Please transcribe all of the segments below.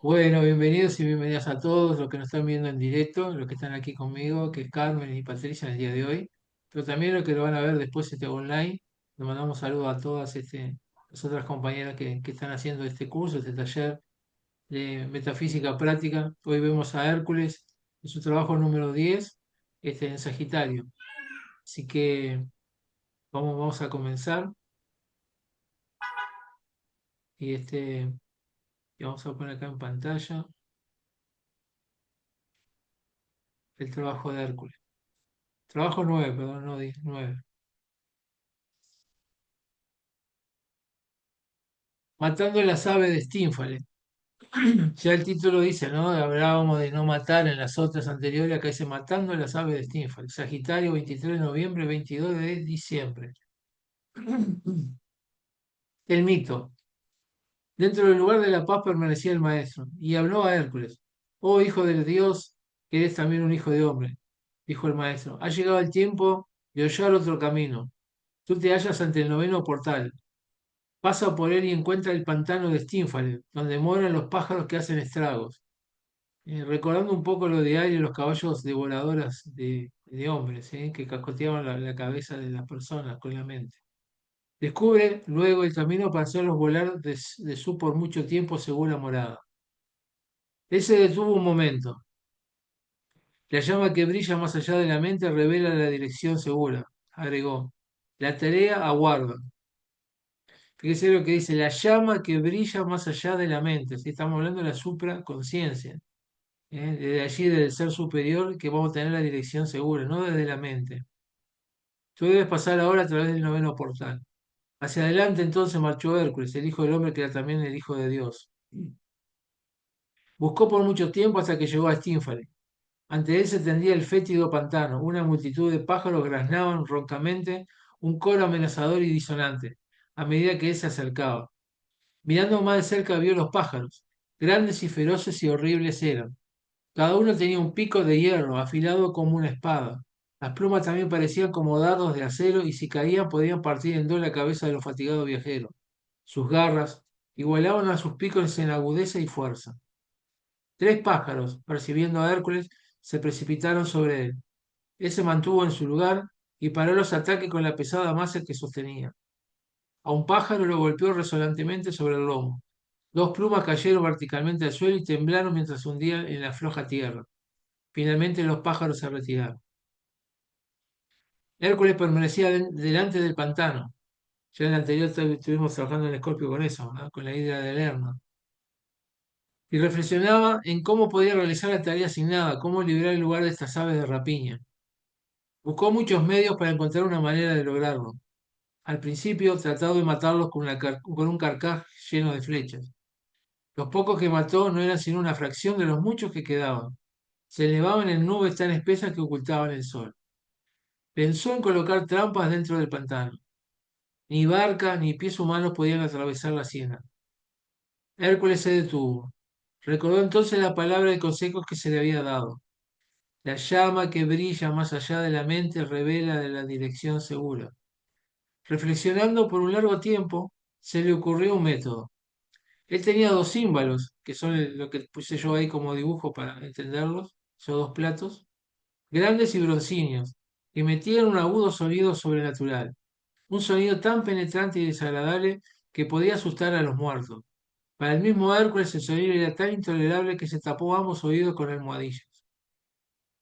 Bueno, bienvenidos y bienvenidas a todos los que nos están viendo en directo, los que están aquí conmigo, que es Carmen y Patricia en el día de hoy, pero también los que lo van a ver después online. Le mandamos saludos a todas las otras compañeras que están haciendo este curso, este taller de metafísica práctica. Hoy vemos a Hércules en su trabajo número 10, en Sagitario. Así que vamos a comenzar y, y vamos a poner acá en pantalla el trabajo de Hércules. Trabajo 9, perdón, no 10, 9. Matando las aves de Stínfale. Ya el título dice, ¿no? Hablábamos de no matar en las otras anteriores, acá dice Matando las aves de Stínfale. Sagitario, 23 de noviembre, 22 de diciembre. El mito. Dentro del lugar de la paz permanecía el maestro, y habló a Hércules. Oh hijo del Dios, que eres también un hijo de hombre, dijo el maestro. Ha llegado el tiempo de hollar otro camino. Tú te hallas ante el noveno portal. Pasa por él y encuentra el pantano de Stínfale, donde moran los pájaros que hacen estragos. Recordando un poco lo de Aire, los caballos devoradoras de hombres, que cascoteaban la cabeza de las personas con la mente. Descubre luego el camino para hacerlos volar de su por mucho tiempo segura morada. Él se detuvo un momento. La llama que brilla más allá de la mente revela la dirección segura, agregó. La tarea aguarda. Fíjese lo que dice, la llama que brilla más allá de la mente. ¿Sí? Estamos hablando de la supraconciencia. Desde allí, del ser superior, que vamos a tener la dirección segura, no desde la mente. Tú debes pasar ahora a través del noveno portal. Hacia adelante entonces marchó Hércules, el hijo del hombre que era también el hijo de Dios. Buscó por mucho tiempo hasta que llegó a Stínfale. Ante él se tendía el fétido pantano, una multitud de pájaros graznaban roncamente, un coro amenazador y disonante, a medida que él se acercaba. Mirando más de cerca vio los pájaros, grandes y feroces y horribles eran. Cada uno tenía un pico de hierro, afilado como una espada. Las plumas también parecían como dardos de acero y si caían podían partir en dos la cabeza de los fatigados viajeros. Sus garras igualaban a sus picos en agudeza y fuerza. Tres pájaros, percibiendo a Hércules, se precipitaron sobre él. Él se mantuvo en su lugar y paró los ataques con la pesada masa que sostenía. A un pájaro lo golpeó resonantemente sobre el lomo. Dos plumas cayeron verticalmente al suelo y temblaron mientras se hundían en la floja tierra. Finalmente los pájaros se retiraron. Hércules permanecía delante del pantano. Ya en el anterior estuvimos trabajando en Escorpio con eso, ¿no? Con la idea de Lerna. Y reflexionaba en cómo podía realizar la tarea asignada, cómo liberar el lugar de estas aves de rapiña. Buscó muchos medios para encontrar una manera de lograrlo. Al principio, tratado de matarlos con un carcaj lleno de flechas. Los pocos que mató no eran sino una fracción de los muchos que quedaban. Se elevaban en nubes tan espesas que ocultaban el sol. Pensó en colocar trampas dentro del pantano. Ni barca ni pies humanos podían atravesar la siena. Hércules se detuvo. Recordó entonces la palabra de consejos que se le había dado. La llama que brilla más allá de la mente revela de la dirección segura. Reflexionando por un largo tiempo, se le ocurrió un método. Él tenía dos címbalos, que son lo que puse yo ahí como dibujo para entenderlos, son dos platos, grandes y broncíneos, que emitían un agudo sonido sobrenatural, un sonido tan penetrante y desagradable que podía asustar a los muertos. Para el mismo Hércules el sonido era tan intolerable que se tapó ambos oídos con almohadillas.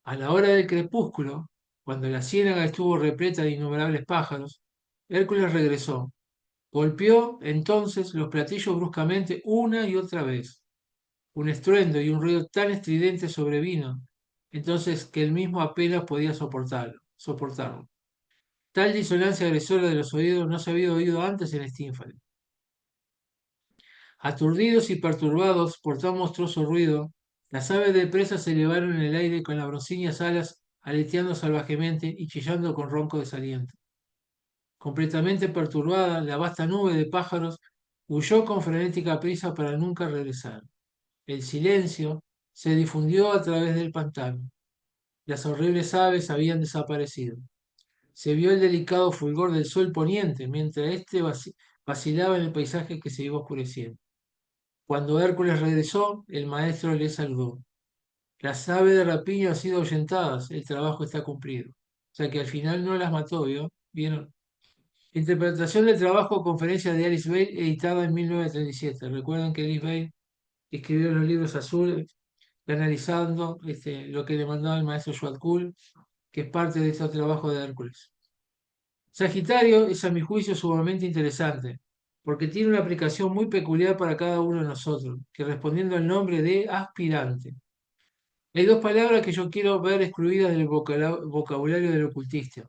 A la hora del crepúsculo, cuando la ciénaga estuvo repleta de innumerables pájaros, Hércules regresó. Golpeó entonces los platillos bruscamente una y otra vez. Un estruendo y un ruido tan estridente sobrevino, entonces que él mismo apenas podía soportarlo. Tal disonancia agresora de los oídos no se había oído antes en Stínfale. Aturdidos y perturbados por tan monstruoso ruido, las aves de presa se elevaron en el aire con las broncíneas alas aleteando salvajemente y chillando con ronco desaliento. Completamente perturbada, la vasta nube de pájaros huyó con frenética prisa para nunca regresar. El silencio se difundió a través del pantano. Las horribles aves habían desaparecido. Se vio el delicado fulgor del sol poniente mientras éste vacilaba en el paisaje que se iba oscureciendo. Cuando Hércules regresó, el maestro le saludó. Las aves de rapiña han sido ahuyentadas, el trabajo está cumplido. O sea que al final no las mató, ¿vio? ¿Vieron? Interpretación del trabajo, conferencia de Alice Bale, editada en 1937. Recuerden que Alice Bale escribió los libros azules, analizando lo que le mandaba el maestro Schwarzkopf, que es parte de este trabajo de Hércules. Sagitario es, a mi juicio, sumamente interesante, porque tiene una aplicación muy peculiar para cada uno de nosotros, que respondiendo al nombre de aspirante. Hay dos palabras que yo quiero ver excluidas del vocabulario del ocultista: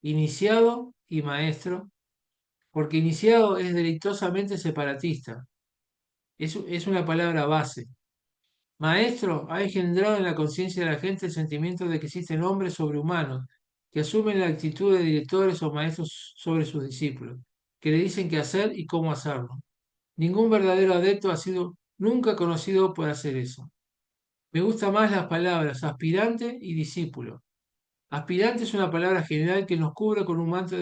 iniciado y maestro, porque iniciado es deleitosamente separatista, es una palabra base. Maestro ha engendrado en la conciencia de la gente el sentimiento de que existen hombres sobrehumanos que asumen la actitud de directores o maestros sobre sus discípulos, que le dicen qué hacer y cómo hacerlo. Ningún verdadero adepto ha sido nunca conocido por hacer eso. Me gustan más las palabras aspirante y discípulo. Aspirante es una palabra general que nos cubre con un manto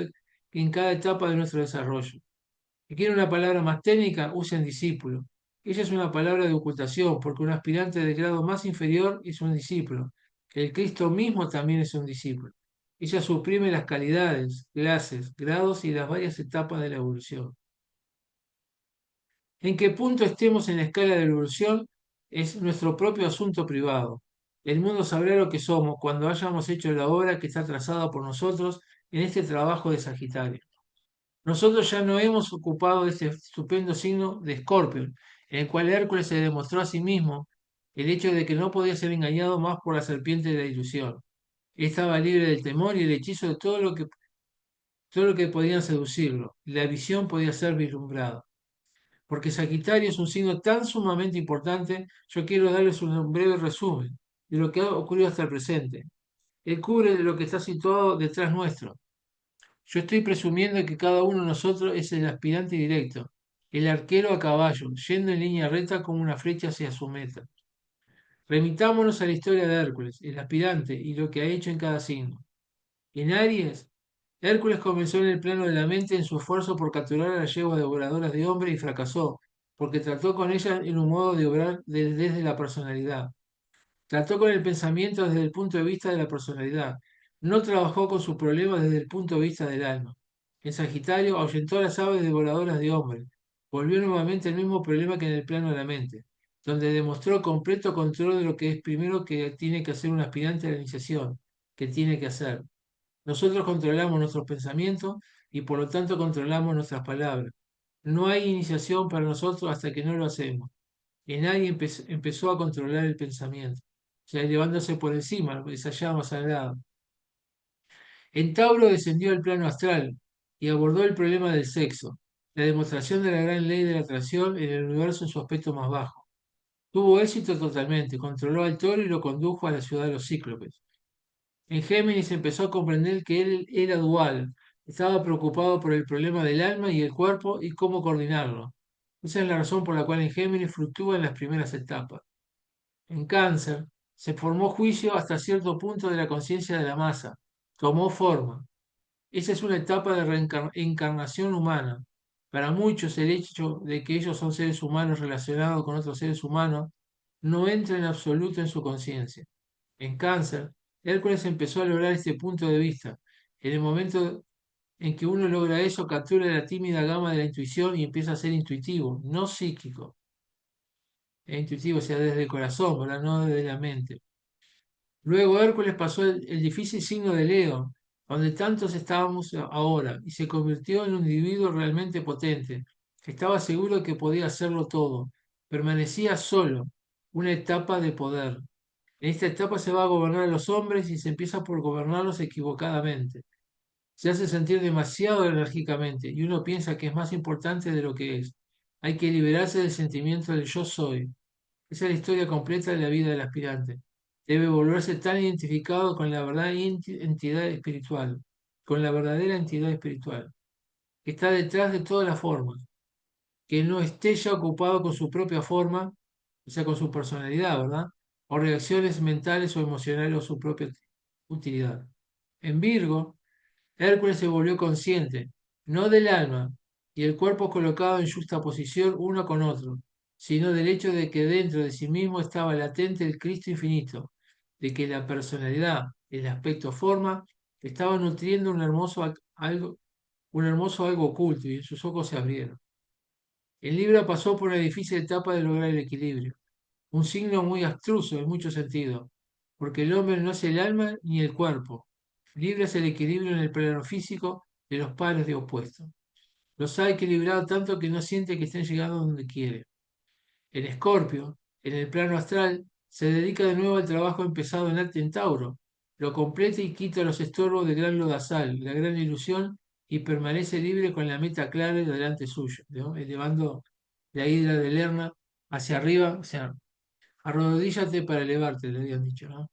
en cada etapa de nuestro desarrollo. Si quieren una palabra más técnica, usen discípulo. Ella es una palabra de ocultación, porque un aspirante de grado más inferior es un discípulo. El Cristo mismo también es un discípulo. Ella suprime las calidades, clases, grados y las varias etapas de la evolución. En qué punto estemos en la escala de la evolución es nuestro propio asunto privado. El mundo sabrá lo que somos cuando hayamos hecho la obra que está trazada por nosotros en este trabajo de Sagitario. Nosotros ya no hemos ocupado este estupendo signo de Escorpio, en el cual Hércules se demostró a sí mismo el hecho de que no podía ser engañado más por la serpiente de la ilusión. Estaba libre del temor y el hechizo de todo lo que podían seducirlo. La visión podía ser vislumbrada. Porque Sagitario es un signo tan sumamente importante, yo quiero darles un breve resumen de lo que ha ocurrido hasta el presente. Él cubre lo que está situado detrás nuestro. Yo estoy presumiendo que cada uno de nosotros es el aspirante directo, el arquero a caballo, yendo en línea recta como una flecha hacia su meta. Remitámonos a la historia de Hércules, el aspirante, y lo que ha hecho en cada signo. En Aries, Hércules comenzó en el plano de la mente en su esfuerzo por capturar a las yeguas devoradoras de hombres y fracasó, porque trató con ellas en un modo de obrar desde la personalidad. Trató con el pensamiento desde el punto de vista de la personalidad. No trabajó con sus problemas desde el punto de vista del alma. En Sagitario ahuyentó a las aves devoradoras de hombres. Volvió nuevamente al mismo problema que en el plano de la mente, donde demostró completo control de lo que es primero que tiene que hacer un aspirante a la iniciación, que tiene que hacer. Nosotros controlamos nuestros pensamientos y por lo tanto controlamos nuestras palabras. No hay iniciación para nosotros hasta que no lo hacemos. Y nadie empezó a controlar el pensamiento, o sea, elevándose por encima, esa llama sagrada. En Tauro descendió al plano astral y abordó el problema del sexo, la demostración de la gran ley de la atracción en el universo en su aspecto más bajo. Tuvo éxito totalmente, controló al toro y lo condujo a la ciudad de los cíclopes. En Géminis empezó a comprender que él era dual, estaba preocupado por el problema del alma y el cuerpo y cómo coordinarlo. Esa es la razón por la cual en Géminis fluctúa en las primeras etapas. En Cáncer se formó juicio hasta cierto punto de la conciencia de la masa, tomó forma. Esa es una etapa de reencarnación humana. Para muchos el hecho de que ellos son seres humanos relacionados con otros seres humanos no entra en absoluto en su conciencia. En Cáncer, Hércules empezó a lograr este punto de vista. En el momento en que uno logra eso, captura la tímida gama de la intuición y empieza a ser intuitivo, no psíquico. Es intuitivo, o sea, desde el corazón, ¿verdad? No desde la mente. Luego Hércules pasó el difícil signo de Leo, donde tantos estábamos ahora, y se convirtió en un individuo realmente potente. Estaba seguro de que podía hacerlo todo. Permanecía solo, una etapa de poder. En esta etapa se va a gobernar a los hombres y se empieza por gobernarlos equivocadamente. Se hace sentir demasiado enérgicamente y uno piensa que es más importante de lo que es. Hay que liberarse del sentimiento del yo soy. Esa es la historia completa de la vida del aspirante. Debe volverse tan identificado con la verdad entidad espiritual, con la verdadera entidad espiritual, que está detrás de todas las formas, que no esté ya ocupado con su propia forma, o sea, con su personalidad, ¿verdad? O reacciones mentales o emocionales o su propia utilidad. En Virgo, Hércules se volvió consciente, no del alma, y el cuerpo colocado en justa posición uno con otro. sino del hecho de que dentro de sí mismo estaba latente el Cristo infinito, de que la personalidad, el aspecto forma, estaba nutriendo un hermoso algo oculto y sus ojos se abrieron. El Libra pasó por una difícil etapa de lograr el equilibrio, un signo muy abstruso en muchos sentidos, porque el hombre no es el alma ni el cuerpo. Libra es el equilibrio en el plano físico de los pares de opuestos. Los ha equilibrado tanto que no siente que estén llegando donde quiere. En Escorpio, en el plano astral, se dedica de nuevo al trabajo empezado en Tauro. Lo completa y quita los estorbos del gran lodazal, la gran ilusión, y permanece libre con la meta clara y delante suyo, ¿no? Elevando la hidra de Lerna hacia arriba, o sea, arrodíllate para elevarte, le habían dicho, ¿no?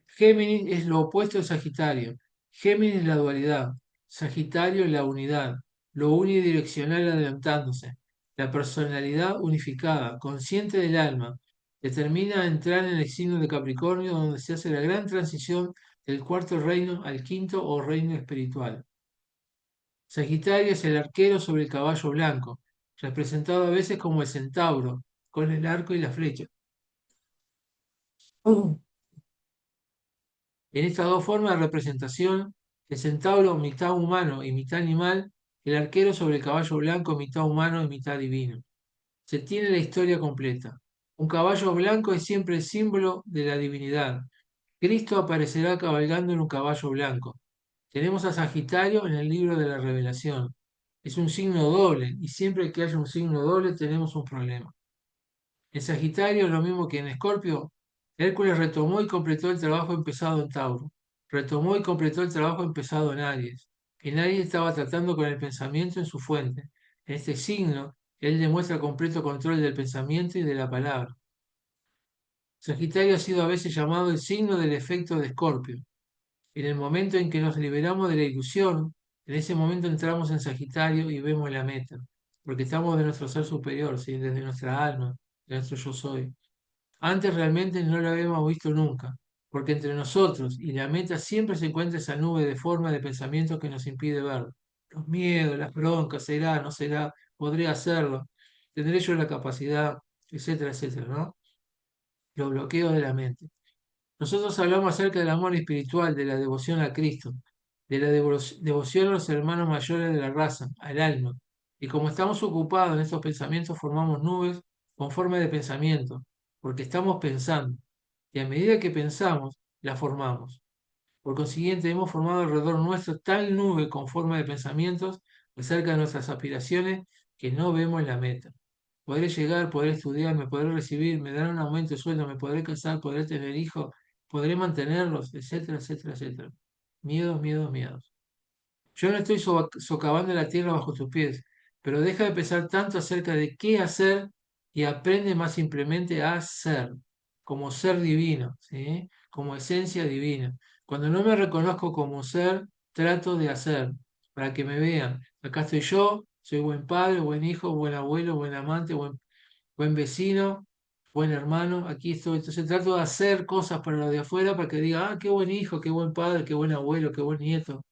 Géminis es lo opuesto de Sagitario. Géminis es la dualidad, Sagitario es la unidad, lo unidireccional adelantándose, la personalidad unificada, consciente del alma, determina entrar en el signo de Capricornio donde se hace la gran transición del cuarto reino al quinto o reino espiritual. Sagitario es el arquero sobre el caballo blanco, representado a veces como el centauro, con el arco y la flecha. En estas dos formas de representación, el centauro mitad humano y mitad animal, el arquero sobre el caballo blanco mitad humano y mitad divino. Se tiene la historia completa. Un caballo blanco es siempre el símbolo de la divinidad. Cristo aparecerá cabalgando en un caballo blanco. Tenemos a Sagitario en el libro de la Revelación. Es un signo doble y siempre que haya un signo doble tenemos un problema. En Sagitario, lo mismo que en Escorpio, Hércules retomó y completó el trabajo empezado en Tauro, retomó y completó el trabajo empezado en Aries. En Aries estaba tratando con el pensamiento en su fuente. En este signo, él demuestra completo control del pensamiento y de la palabra. Sagitario ha sido a veces llamado el signo del efecto de Escorpio. En el momento en que nos liberamos de la ilusión, en ese momento entramos en Sagitario y vemos la meta, porque estamos de nuestro ser superior, ¿sí? Desde nuestra alma, de nuestro yo soy. Antes realmente no lo habíamos visto nunca, porque entre nosotros y la meta siempre se encuentra esa nube de forma de pensamiento que nos impide ver. Los miedos, las broncas, será, no será, podré hacerlo, tendré yo la capacidad, etcétera, etcétera, ¿no? Los bloqueos de la mente. Nosotros hablamos acerca del amor espiritual, de la devoción a Cristo, de la devoción a los hermanos mayores de la raza, al alma. Y como estamos ocupados en estos pensamientos, formamos nubes con forma de pensamiento, porque estamos pensando. Y a medida que pensamos, la formamos. Por consiguiente, hemos formado alrededor nuestro tal nube con forma de pensamientos acerca de nuestras aspiraciones que no vemos la meta. Podré llegar, podré estudiar, me podré recibir, me darán un aumento de sueldo, me podré casar, podré tener hijos, podré mantenerlos, etcétera, etcétera, etcétera. Miedos, miedos, miedos. Yo no estoy socavando la tierra bajo tus pies, pero deja de pensar tanto acerca de qué hacer y aprende más simplemente a ser, como ser divino, ¿sí? Como esencia divina. Cuando no me reconozco como ser, trato de hacer, para que me vean. Acá estoy yo, soy buen padre, buen hijo, buen abuelo, buen amante, buen vecino, buen hermano, aquí estoy. Entonces trato de hacer cosas para los de afuera para que digan, ah, qué buen hijo, qué buen padre, qué buen abuelo, qué buen nieto.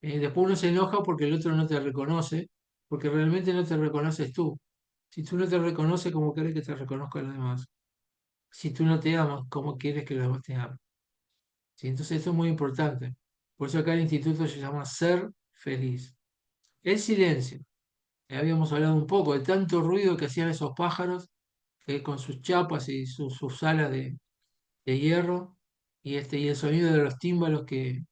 Después uno se enoja porque el otro no te reconoce, porque realmente no te reconoces tú. Si tú no te reconoces, ¿cómo quieres que te reconozcan los demás? Si tú no te amas, ¿cómo quieres que los demás te amen? ¿Sí? Entonces esto es muy importante. Por eso acá el instituto se llama Ser Feliz. El silencio. Habíamos hablado un poco de tanto ruido que hacían esos pájaros con sus chapas y sus alas de hierro y el sonido de los tímbalos que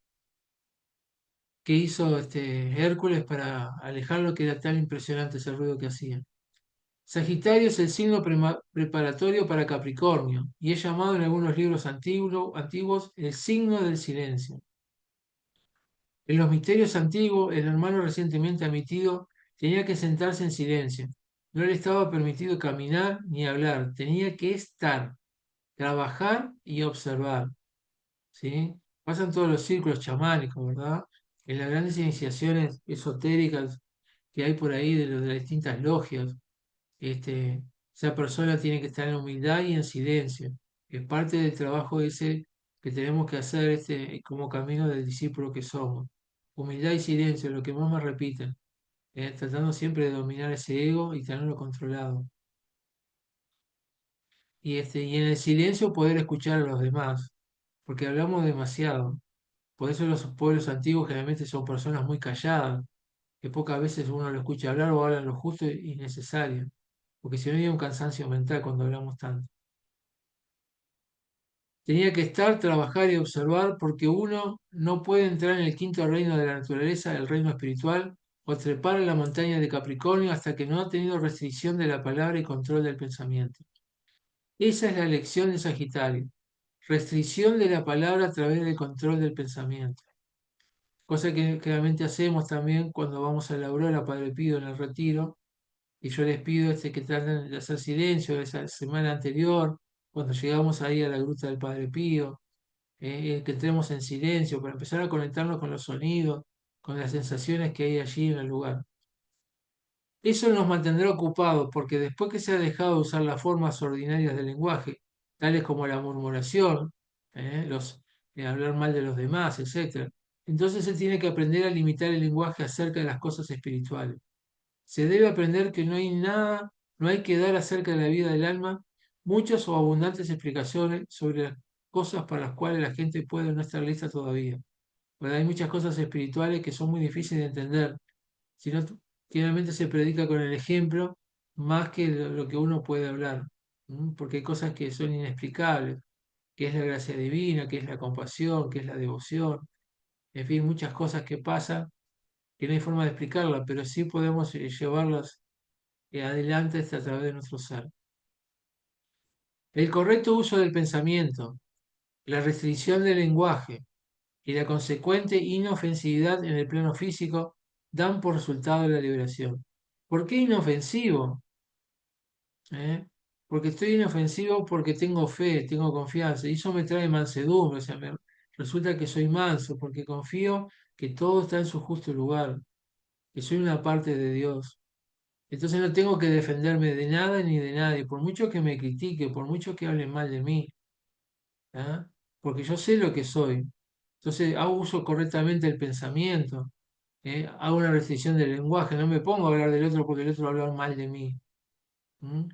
hizo Hércules para alejarlo, que era tan impresionante ese ruido que hacía. Sagitario es el signo preparatorio para Capricornio y es llamado en algunos libros antiguos el signo del silencio. En los misterios antiguos, el hermano recientemente admitido tenía que sentarse en silencio. No le estaba permitido caminar ni hablar, tenía que estar, trabajar y observar. ¿Sí? Pasan todos los círculos chamánicos, ¿verdad? En las grandes iniciaciones esotéricas que hay por ahí de las distintas logias, esa persona tiene que estar en humildad y en silencio. Es parte del trabajo ese que tenemos que hacer como camino del discípulo que somos. Humildad y silencio, lo que más me repiten, tratando siempre de dominar ese ego y tenerlo controlado. y en el silencio poder escuchar a los demás, porque hablamos demasiado. Por eso los pueblos antiguos generalmente son personas muy calladas, que pocas veces uno lo escucha hablar o hablan lo justo y necesario, porque si no hay un cansancio mental cuando hablamos tanto. Tenía que estar, trabajar y observar porque uno no puede entrar en el quinto reino de la naturaleza, el reino espiritual, o trepar en la montaña de Capricornio hasta que no ha tenido restricción de la palabra y control del pensamiento. Esa es la lección de Sagitario. Restricción de la palabra a través del control del pensamiento. Cosa que claramente hacemos también cuando vamos a la aurora, Padre Pío, en el retiro, y yo les pido que traten de hacer silencio esa semana anterior, cuando llegamos ahí a la gruta del Padre Pío, que entremos en silencio para empezar a conectarnos con los sonidos, con las sensaciones que hay allí en el lugar. Eso nos mantendrá ocupados porque después que se ha dejado de usar las formas ordinarias del lenguaje, tales como la murmuración, hablar mal de los demás, etc., entonces se tiene que aprender a limitar el lenguaje acerca de las cosas espirituales. Se debe aprender que no hay nada, no hay que dar acerca de la vida del alma muchas o abundantes explicaciones sobre las cosas para las cuales la gente puede no estar lista todavía. ¿Verdad? Hay muchas cosas espirituales que son muy difíciles de entender, sino generalmente se predica con el ejemplo más que lo que uno puede hablar, ¿m? Porque hay cosas que son inexplicables, que es la gracia divina, que es la compasión, que es la devoción, en fin, muchas cosas que pasan que no hay forma de explicarlas, pero sí podemos llevarlas adelante a través de nuestro ser. El correcto uso del pensamiento, la restricción del lenguaje y la consecuente inofensividad en el plano físico dan por resultado la liberación. ¿Por qué inofensivo? ¿Eh? Porque estoy inofensivo porque tengo fe, tengo confianza, y eso me trae mansedumbre, o sea, resulta que soy manso, porque confío que todo está en su justo lugar, que soy una parte de Dios. Entonces no tengo que defenderme de nada ni de nadie, por mucho que me critique, por mucho que hablen mal de mí, ¿ah? Porque yo sé lo que soy. Entonces hago uso correctamente del pensamiento, hago una restricción del lenguaje, no me pongo a hablar del otro porque el otro va a hablar mal de mí. ¿M?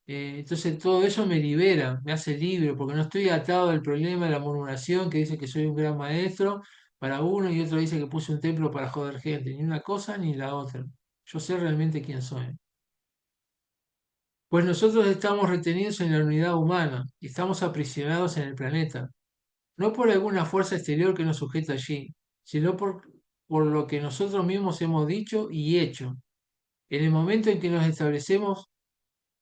Entonces todo eso me libera, me hace libre, porque no estoy atado al problema de la murmuración que dice que soy un gran maestro para uno y otro dice que puse un templo para joder gente, ni una cosa ni la otra. Yo sé realmente quién soy. Pues nosotros estamos retenidos en la unidad humana y estamos aprisionados en el planeta, no por alguna fuerza exterior que nos sujeta allí, sino por lo que nosotros mismos hemos dicho y hecho. En el momento en que nos establecemos,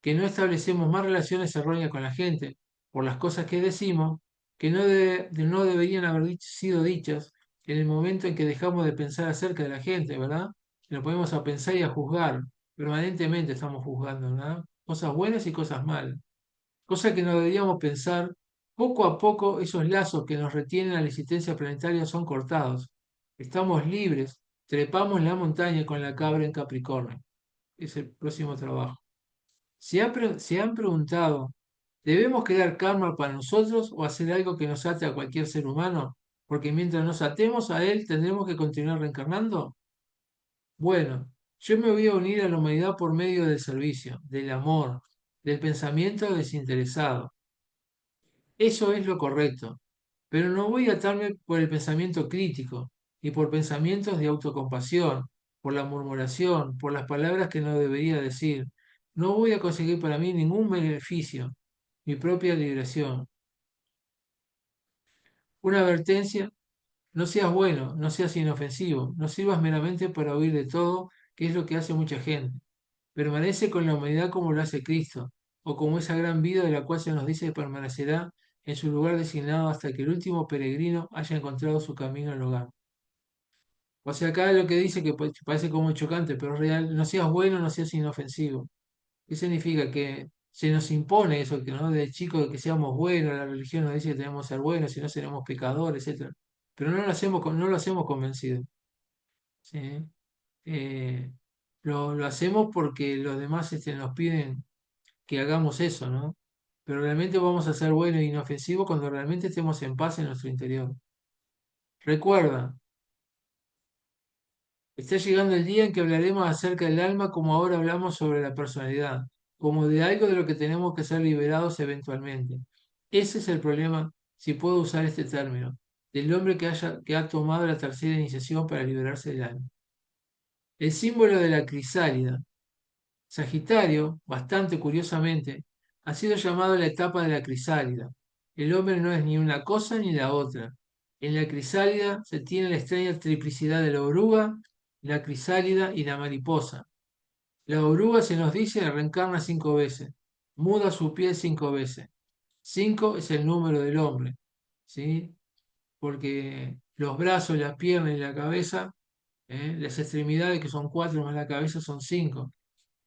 que no establecemos más relaciones erróneas con la gente por las cosas que decimos, que no deberían haber sido dichas, en el momento en que dejamos de pensar acerca de la gente, ¿verdad? Y nos ponemos a pensar y a juzgar. Permanentemente estamos juzgando, ¿verdad? Cosas buenas y cosas malas. Cosa que no deberíamos pensar, poco a poco esos lazos que nos retienen a la existencia planetaria son cortados. Estamos libres, trepamos la montaña con la cabra en Capricornio. Es el próximo trabajo. Se han preguntado, ¿debemos crear karma para nosotros o hacer algo que nos ate a cualquier ser humano? Porque mientras nos atemos a él, ¿tendremos que continuar reencarnando? Bueno, yo me voy a unir a la humanidad por medio del servicio, del amor, del pensamiento desinteresado. Eso es lo correcto, pero no voy a atarme por el pensamiento crítico, ni por pensamientos de autocompasión, por la murmuración, por las palabras que no debería decir. No voy a conseguir para mí ningún beneficio, mi propia liberación. Una advertencia, no seas bueno, no seas inofensivo, no sirvas meramente para huir de todo, que es lo que hace mucha gente. Permanece con la humanidad como lo hace Cristo, o como esa gran vida de la cual se nos dice que permanecerá en su lugar designado hasta que el último peregrino haya encontrado su camino al hogar. O sea, acá lo que dice que parece como chocante, pero es real, no seas bueno, no seas inofensivo. ¿Qué significa? Que se nos impone eso, que no de chico que seamos buenos, la religión nos dice que tenemos que ser buenos, si no seremos pecadores, etcétera. Pero no lo hacemos, no lo hacemos convencidos. ¿Sí? Eh, lo hacemos porque los demás nos piden que hagamos eso, ¿no? Pero realmente vamos a ser buenos e inofensivos cuando realmente estemos en paz en nuestro interior. Recuerda, está llegando el día en que hablaremos acerca del alma como ahora hablamos sobre la personalidad. como de algo de lo que tenemos que ser liberados eventualmente. Ese es el problema, si puedo usar este término, del hombre que ha tomado la tercera iniciación para liberarse del alma. El símbolo de la crisálida, Sagitario, bastante curiosamente, ha sido llamado la etapa de la crisálida. El hombre no es ni una cosa ni la otra. En la crisálida se tiene la extraña triplicidad de la oruga, la crisálida y la mariposa. La oruga, se nos dice, reencarna 5 veces, muda su piel 5 veces. 5 es el número del hombre, ¿sí? Porque los brazos, las piernas y la cabeza, las extremidades, que son 4 más la cabeza, son 5.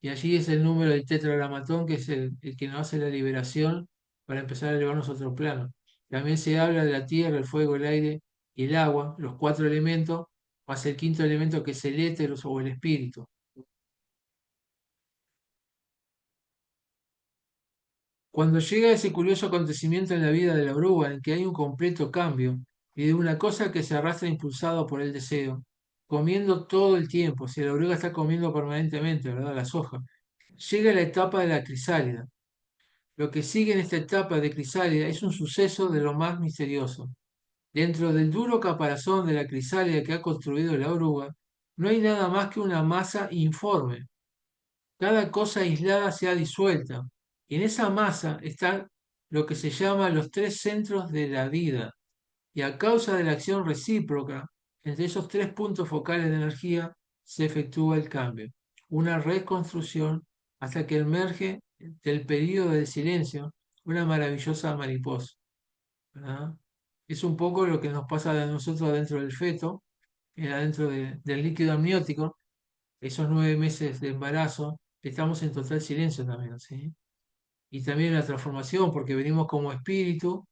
Y allí es el número del tetragramatón, que es el que nos hace la liberación para empezar a elevarnos a otro plano. También se habla de la tierra, el fuego, el aire y el agua, los 4 elementos, más el quinto elemento, que es el éter o el espíritu. Cuando llega ese curioso acontecimiento en la vida de la oruga, en que hay un completo cambio, y de una cosa que se arrastra impulsado por el deseo, comiendo todo el tiempo, si la oruga está comiendo permanentemente, ¿verdad? Las hojas, llega la etapa de la crisálida. Lo que sigue en esta etapa de crisálida es un suceso de lo más misterioso. Dentro del duro caparazón de la crisálida que ha construido la oruga, no hay nada más que una masa informe. Cada cosa aislada se ha disuelta, y en esa masa están lo que se llama los 3 centros de la vida, y a causa de la acción recíproca entre esos 3 puntos focales de energía se efectúa el cambio, una reconstrucción hasta que emerge del período del silencio una maravillosa mariposa, ¿verdad? Es un poco lo que nos pasa a nosotros adentro del feto, adentro del líquido amniótico, esos 9 meses de embarazo, estamos en total silencio también, ¿sí? Y también la transformación, porque venimos como espíritu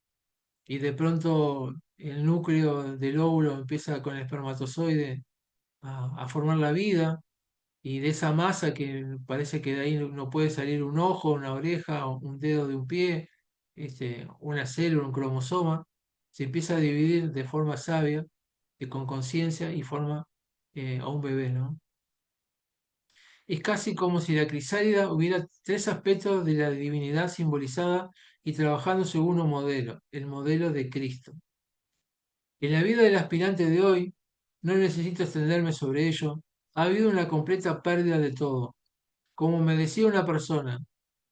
y de pronto el núcleo del óvulo empieza con el espermatozoide a formar la vida, y de esa masa que parece que de ahí no puede salir un ojo, una oreja, un dedo de un pie, una célula, un cromosoma, se empieza a dividir de forma sabia, con conciencia, y forma a un bebé, ¿no? Es casi como si la crisálida hubiera 3 aspectos de la divinidad simbolizada y trabajando según un modelo, el modelo de Cristo. En la vida del aspirante de hoy, no necesito extenderme sobre ello, ha habido una completa pérdida de todo. Como me decía una persona,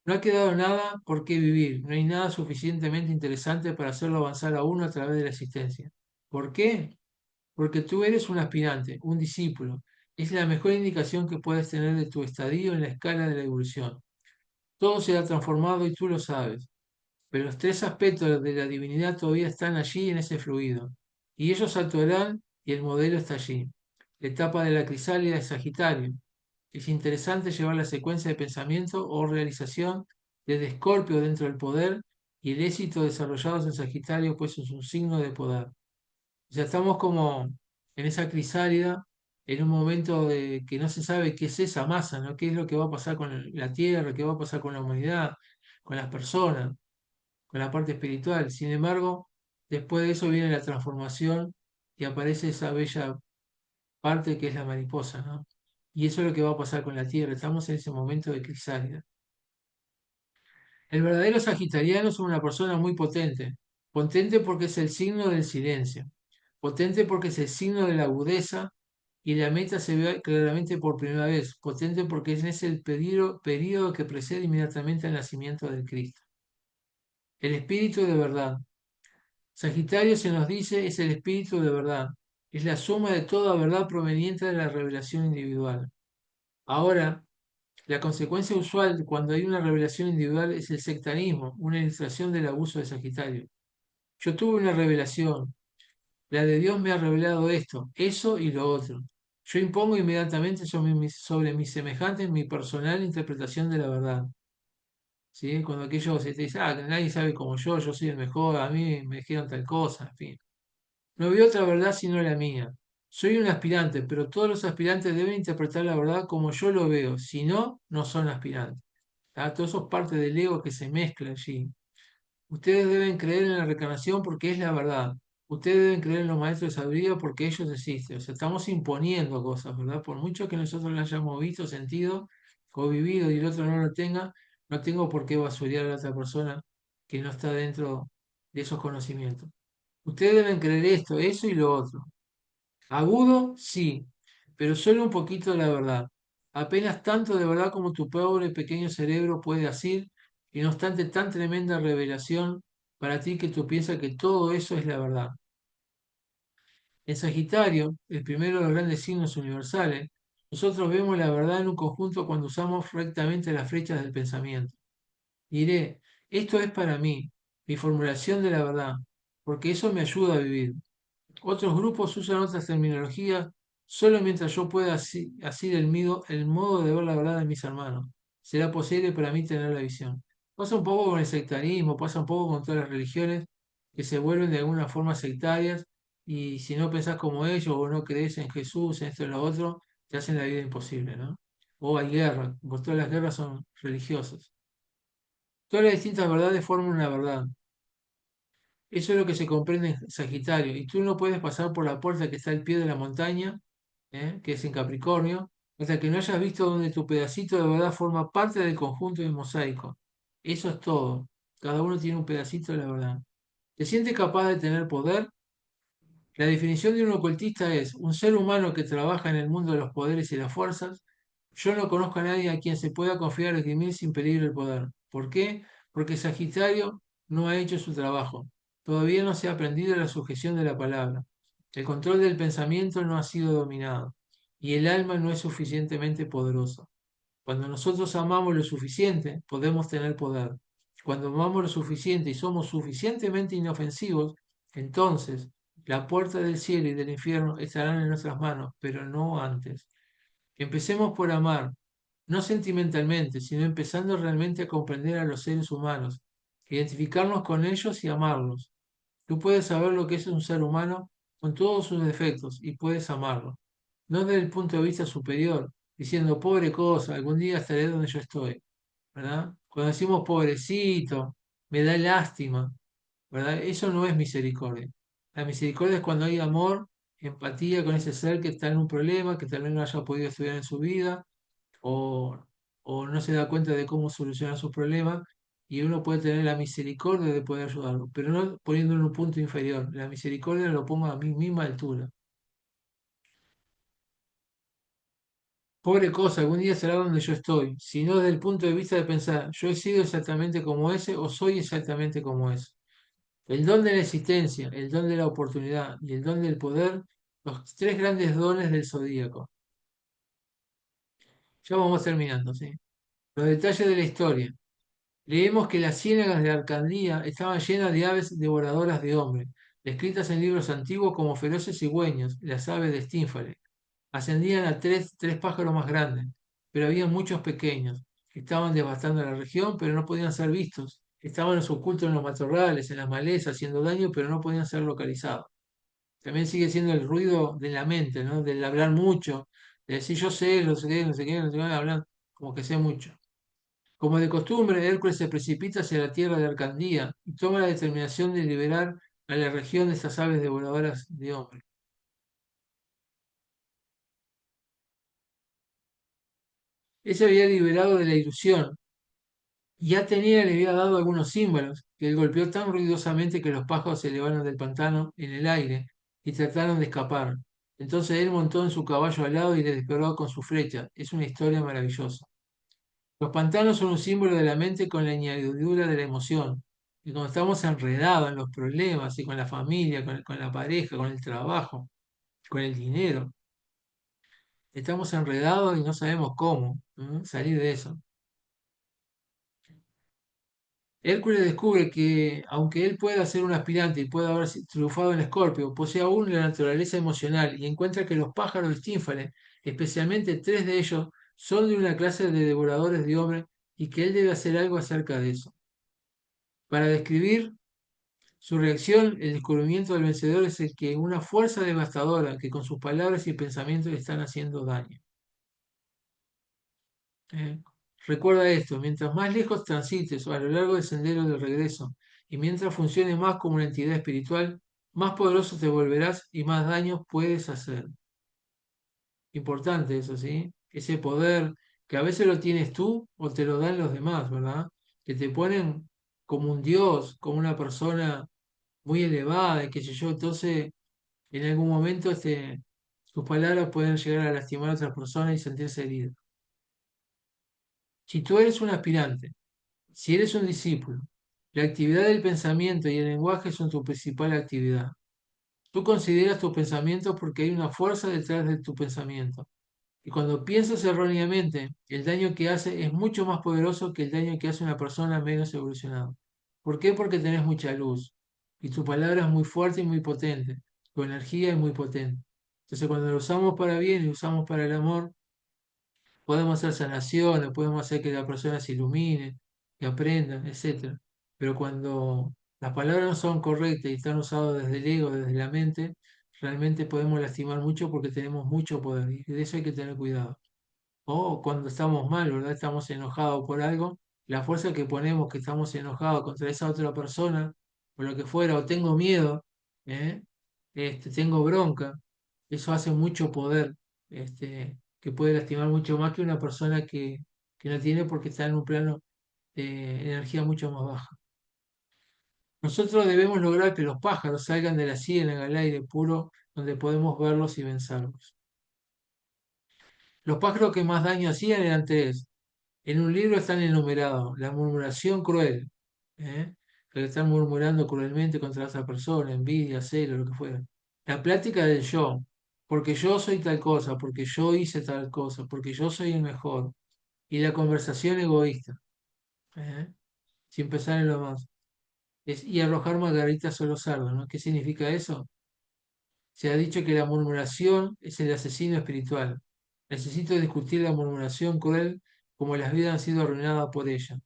no ha quedado nada por qué vivir, no hay nada suficientemente interesante para hacerlo avanzar a uno a través de la existencia. ¿Por qué? Porque tú eres un aspirante, un discípulo. Es la mejor indicación que puedes tener de tu estadio en la escala de la evolución. Todo se ha transformado y tú lo sabes, pero los 3 aspectos de la divinidad todavía están allí en ese fluido, y ellos actuarán y el modelo está allí. La etapa de la crisálida es Sagitario. Es interesante llevar la secuencia de pensamiento o realización desde Escorpio dentro del poder, y el éxito desarrollados en Sagitario, pues es un signo de poder. O sea, estamos como en esa crisálida, en un momento de que no se sabe qué es esa masa, ¿no? ¿Qué es lo que va a pasar con la Tierra? ¿Qué va a pasar con la humanidad? Con las personas, con la parte espiritual. Sin embargo, después de eso viene la transformación y aparece esa bella parte que es la mariposa, ¿no? Y eso es lo que va a pasar con la Tierra. Estamos en ese momento de crisálida. El verdadero sagitariano es una persona muy potente. Potente porque es el signo del silencio. Potente porque es el signo de la agudeza y la meta se ve claramente por primera vez. Potente porque es el período que precede inmediatamente al nacimiento del Cristo. El espíritu de verdad. Sagitario, se nos dice, es el espíritu de verdad. Es la suma de toda verdad proveniente de la revelación individual. Ahora, la consecuencia usual cuando hay una revelación individual es el sectarismo, una ilustración del abuso de Sagitario. Yo tuve una revelación, la de Dios me ha revelado esto, eso y lo otro. Yo impongo inmediatamente sobre mis semejantes mi personal interpretación de la verdad. ¿Sí? Cuando aquellos se te dicen, que nadie sabe como yo soy el mejor, a mí me dijeron tal cosa, en fin. No veo otra verdad sino la mía. Soy un aspirante, pero todos los aspirantes deben interpretar la verdad como yo lo veo, si no, no son aspirantes. Todo eso es parte del ego que se mezcla allí. Ustedes deben creer en la reencarnación porque es la verdad. Ustedes deben creer en los maestros de sabiduría porque ellos existen. O sea, estamos imponiendo cosas, ¿verdad? Por mucho que nosotros las hayamos visto, sentido o vivido y el otro no lo tenga, No tengo por qué basurear a la otra persona que no está dentro de esos conocimientos. Ustedes deben creer esto, eso y lo otro. Agudo, sí, pero solo un poquito de la verdad. Apenas tanto de verdad como tu pobre pequeño cerebro puede decir, y no obstante tan tremenda revelación para ti que tú piensas que todo eso es la verdad. En Sagitario, el primero de los grandes signos universales, nosotros vemos la verdad en un conjunto cuando usamos rectamente las flechas del pensamiento. Diré, esto es para mí, mi formulación de la verdad, porque eso me ayuda a vivir. Otros grupos usan otras terminologías solo mientras yo pueda así el modo de ver la verdad de mis hermanos. Será posible para mí tener la visión. Pasa un poco con el sectarismo, pasa un poco con todas las religiones que se vuelven de alguna forma sectarias y si no pensás como ellos o no crees en Jesús, en esto y lo otro, te hacen la vida imposible, ¿no? O hay guerra, porque todas las guerras son religiosas. Todas las distintas verdades forman una verdad. Eso es lo que se comprende en Sagitario. Y tú no puedes pasar por la puerta que está al pie de la montaña, que es en Capricornio, hasta que no hayas visto donde tu pedacito de verdad forma parte del conjunto del mosaico. Eso es todo. Cada uno tiene un pedacito de la verdad. ¿Te sientes capaz de tener poder? La definición de un ocultista es un ser humano que trabaja en el mundo de los poderes y las fuerzas. Yo no conozco a nadie a quien se pueda confiar el esgrimir sin peligro el poder. ¿Por qué? Porque Sagitario no ha hecho su trabajo. Todavía no se ha aprendido la sujeción de la palabra. El control del pensamiento no ha sido dominado. Y el alma no es suficientemente poderosa. Cuando nosotros amamos lo suficiente, podemos tener poder. Cuando amamos lo suficiente y somos suficientemente inofensivos, entonces la puerta del cielo y del infierno estarán en nuestras manos, pero no antes. Empecemos por amar, no sentimentalmente, sino empezando realmente a comprender a los seres humanos, identificarnos con ellos y amarlos. Tú puedes saber lo que es un ser humano con todos sus defectos y puedes amarlo. No desde el punto de vista superior, diciendo, pobre cosa, algún día estaré donde yo estoy, ¿verdad? Cuando decimos pobrecito, me da lástima, ¿verdad? Eso no es misericordia. La misericordia es cuando hay amor, empatía con ese ser que está en un problema, que tal vez no haya podido estudiar en su vida, o, o no se da cuenta de cómo solucionar sus problemas, y uno puede tener la misericordia de poder ayudarlo, pero no poniéndolo en un punto inferior. La misericordia lo pongo a mi misma altura. Pobre cosa, algún día será donde yo estoy, sino desde el punto de vista de pensar, yo he sido exactamente como ese o soy exactamente como ese. El don de la existencia, el don de la oportunidad y el don del poder, los tres grandes dones del zodíaco. Ya vamos terminando, ¿sí? Los detalles de la historia. Leemos que las ciénagas de Arcandía estaban llenas de aves devoradoras de hombres, descritas en libros antiguos como feroces cigüeños, las aves de Stínfale. Ascendían a tres pájaros más grandes, pero había muchos pequeños, que estaban devastando la región, pero no podían ser vistos. Estaban ocultos en los matorrales, en las malezas, haciendo daño, pero no podían ser localizados. También sigue siendo el ruido de la mente, ¿no? Del hablar mucho, de decir yo sé, no sé qué, no sé qué, no sé qué, hablar como que sé mucho. Como de costumbre, Hércules se precipita hacia la tierra de Arcandía y toma la determinación de liberar a la región de estas aves devoradoras de hombres. Él se había liberado de la ilusión y Atenea le había dado algunos símbolos que él golpeó tan ruidosamente que los pájaros se elevaron del pantano en el aire y trataron de escapar. Entonces él montó en su caballo alado y le disparó con su flecha. Es una historia maravillosa. Los pantanos son un símbolo de la mente con la añadidura de la emoción. Y cuando estamos enredados en los problemas y con la familia, con la pareja, con el trabajo, con el dinero, estamos enredados y no sabemos cómo, ¿no? Salir de eso. Hércules descubre que, aunque él pueda ser un aspirante y pueda haber triunfado en Escorpio, posee aún la naturaleza emocional y encuentra que los pájaros de Stínfale, especialmente tres de ellos, son de una clase de devoradores de hombres y que él debe hacer algo acerca de eso. Para describir su reacción, el descubrimiento del vencedor es el que una fuerza devastadora que con sus palabras y pensamientos le están haciendo daño. ¿Eh? Recuerda esto, mientras más lejos transites o a lo largo del sendero del regreso, y mientras funcione más como una entidad espiritual, más poderoso te volverás y más daño puedes hacer. Importante eso, ¿sí? Ese poder, que a veces lo tienes tú o te lo dan los demás, ¿verdad? Que te ponen como un dios, como una persona muy elevada y qué sé yo. Entonces, en algún momento tus palabras pueden llegar a lastimar a otras personas y sentirse heridas. Si tú eres un aspirante, si eres un discípulo, la actividad del pensamiento y el lenguaje son tu principal actividad. Tú consideras tus pensamientos porque hay una fuerza detrás de tu pensamiento. Y cuando piensas erróneamente, el daño que hace es mucho más poderoso que el daño que hace una persona menos evolucionada. ¿Por qué? Porque tenés mucha luz. Y tu palabra es muy fuerte y muy potente. Tu energía es muy potente. Entonces, cuando lo usamos para bien y usamos para el amor, podemos hacer sanaciones, podemos hacer que la persona se ilumine, que aprenda, etcétera. Pero cuando las palabras no son correctas y están usadas desde el ego, desde la mente, realmente podemos lastimar mucho porque tenemos mucho poder y de eso hay que tener cuidado. O cuando estamos mal, ¿verdad? Estamos enojados por algo, la fuerza que ponemos que estamos enojados contra esa otra persona, o lo que fuera, o tengo miedo, ¿eh? Tengo bronca, eso hace mucho poder, que puede lastimar mucho más que una persona que no tiene porque está en un plano de energía mucho más baja. Nosotros debemos lograr que los pájaros salgan de la ciénaga al aire puro, donde podemos verlos y vencerlos. Los pájaros que más daño hacían eran tres. En un libro están enumerados la murmuración cruel, ¿eh? Que están murmurando cruelmente contra esa persona, envidia, celo, lo que fuera. La plática del yo, porque yo soy tal cosa, porque yo hice tal cosa, porque yo soy el mejor. Y la conversación egoísta, ¿eh? Sin pensar en lo más. Y arrojar margaritas a los sardos, ¿no? ¿Qué significa eso? Se ha dicho que la murmuración es el asesino espiritual. Necesito discutir la murmuración cruel como las vidas han sido arruinadas por ella.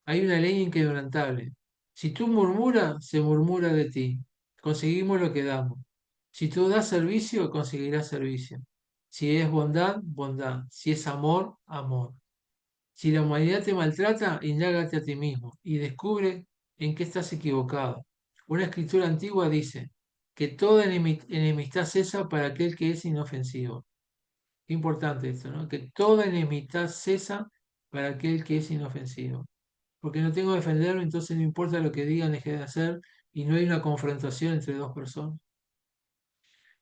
Hay una ley inquebrantable. Si tú murmuras, se murmura de ti. Conseguimos lo que damos. Si tú das servicio, conseguirás servicio. Si es bondad, bondad. Si es amor, amor. Si la humanidad te maltrata, indágate a ti mismo y descubre en qué estás equivocado. Una escritura antigua dice que toda enemistad cesa para aquel que es inofensivo. Qué importante esto, ¿no? Que toda enemistad cesa para aquel que es inofensivo. Porque no tengo que defenderlo, entonces no importa lo que digan, deje de hacer y no hay una confrontación entre dos personas.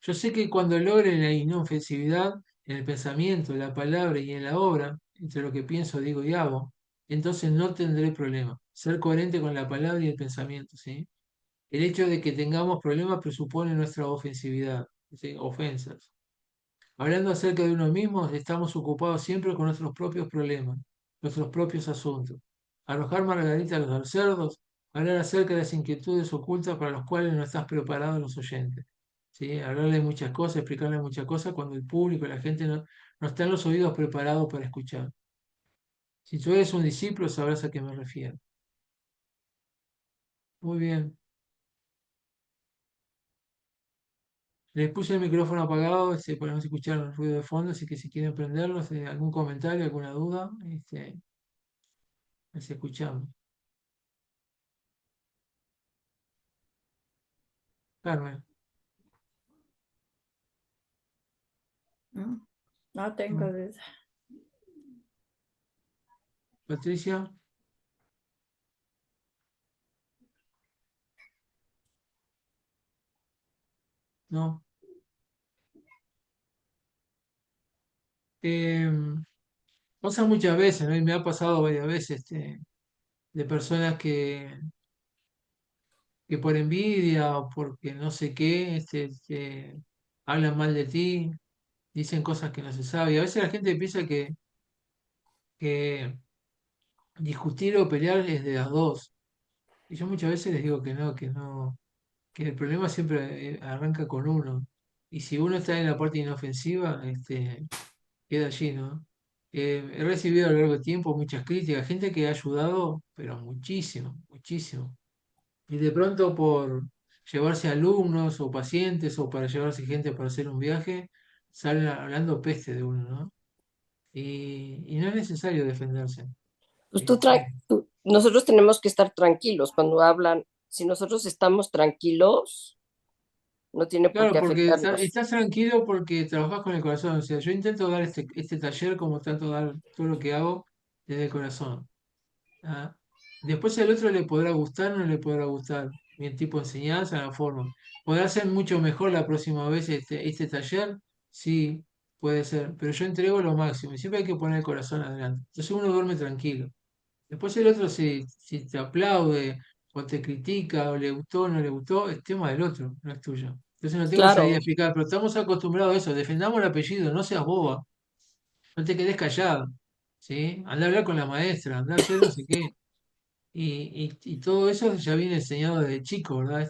Yo sé que cuando logre la inofensividad en el pensamiento, en la palabra y en la obra, entre lo que pienso, digo y hago, entonces no tendré problema. Ser coherente con la palabra y el pensamiento, ¿sí? El hecho de que tengamos problemas presupone nuestra ofensividad, ¿sí? Ofensas. Hablando acerca de uno mismo, estamos ocupados siempre con nuestros propios problemas, nuestros propios asuntos. Arrojar margaritas a los cerdos, hablar acerca de las inquietudes ocultas para las cuales no estás preparado los oyentes. ¿Sí? Hablarle de muchas cosas, explicarle muchas cosas cuando el público, la gente no está en los oídos preparados para escuchar. Si tú eres un discípulo, sabrás a qué me refiero. Muy bien. Les puse el micrófono apagado, podemos escuchar el ruido de fondo, así que si quieren prenderlo, algún comentario, alguna duda, les escuchamos. Carmen, Mm, No tengo ¿no? duda. Patricia, no. Eh, Pasa muchas veces, ¿no? Y me ha pasado varias veces, de personas que por envidia o porque no sé qué, hablan mal de ti, dicen cosas que no se sabe. Y a veces la gente piensa que discutir o pelear es de las dos. Y yo muchas veces les digo que no, que el problema siempre arranca con uno. Y si uno está en la parte inofensiva, queda allí, ¿no? He recibido a lo largo del tiempo muchas críticas, gente que ha ayudado, pero muchísimo, muchísimo. Y de pronto por llevarse alumnos o pacientes o para llevarse gente para hacer un viaje, salen hablando peste de uno, ¿no? Y no es necesario defenderse. Pues Este, nosotros tenemos que estar tranquilos cuando hablan. Si nosotros estamos tranquilos, no tiene por Claro, qué porque afectarnos. estás tranquilo porque trabajas con el corazón. O sea, yo intento dar este taller como trato de dar todo lo que hago desde el corazón. ¿Ah? Después al otro le podrá gustar o no le podrá gustar mi tipo de enseñanza, la forma. ¿Podrá ser mucho mejor la próxima vez este taller? Sí, puede ser, pero yo entrego lo máximo y siempre hay que poner el corazón adelante. Entonces uno duerme tranquilo. Después el otro, si te aplaude o te critica o le gustó o no le gustó, es tema del otro, no es tuyo. Entonces no tengo que salir a Claro, explicar, pero estamos acostumbrados a eso, defendamos el apellido, no seas boba, no te quedes callado, ¿sí? Anda a hablar con la maestra, anda a hacer no sé qué. Y todo eso ya viene enseñado desde chico, ¿verdad?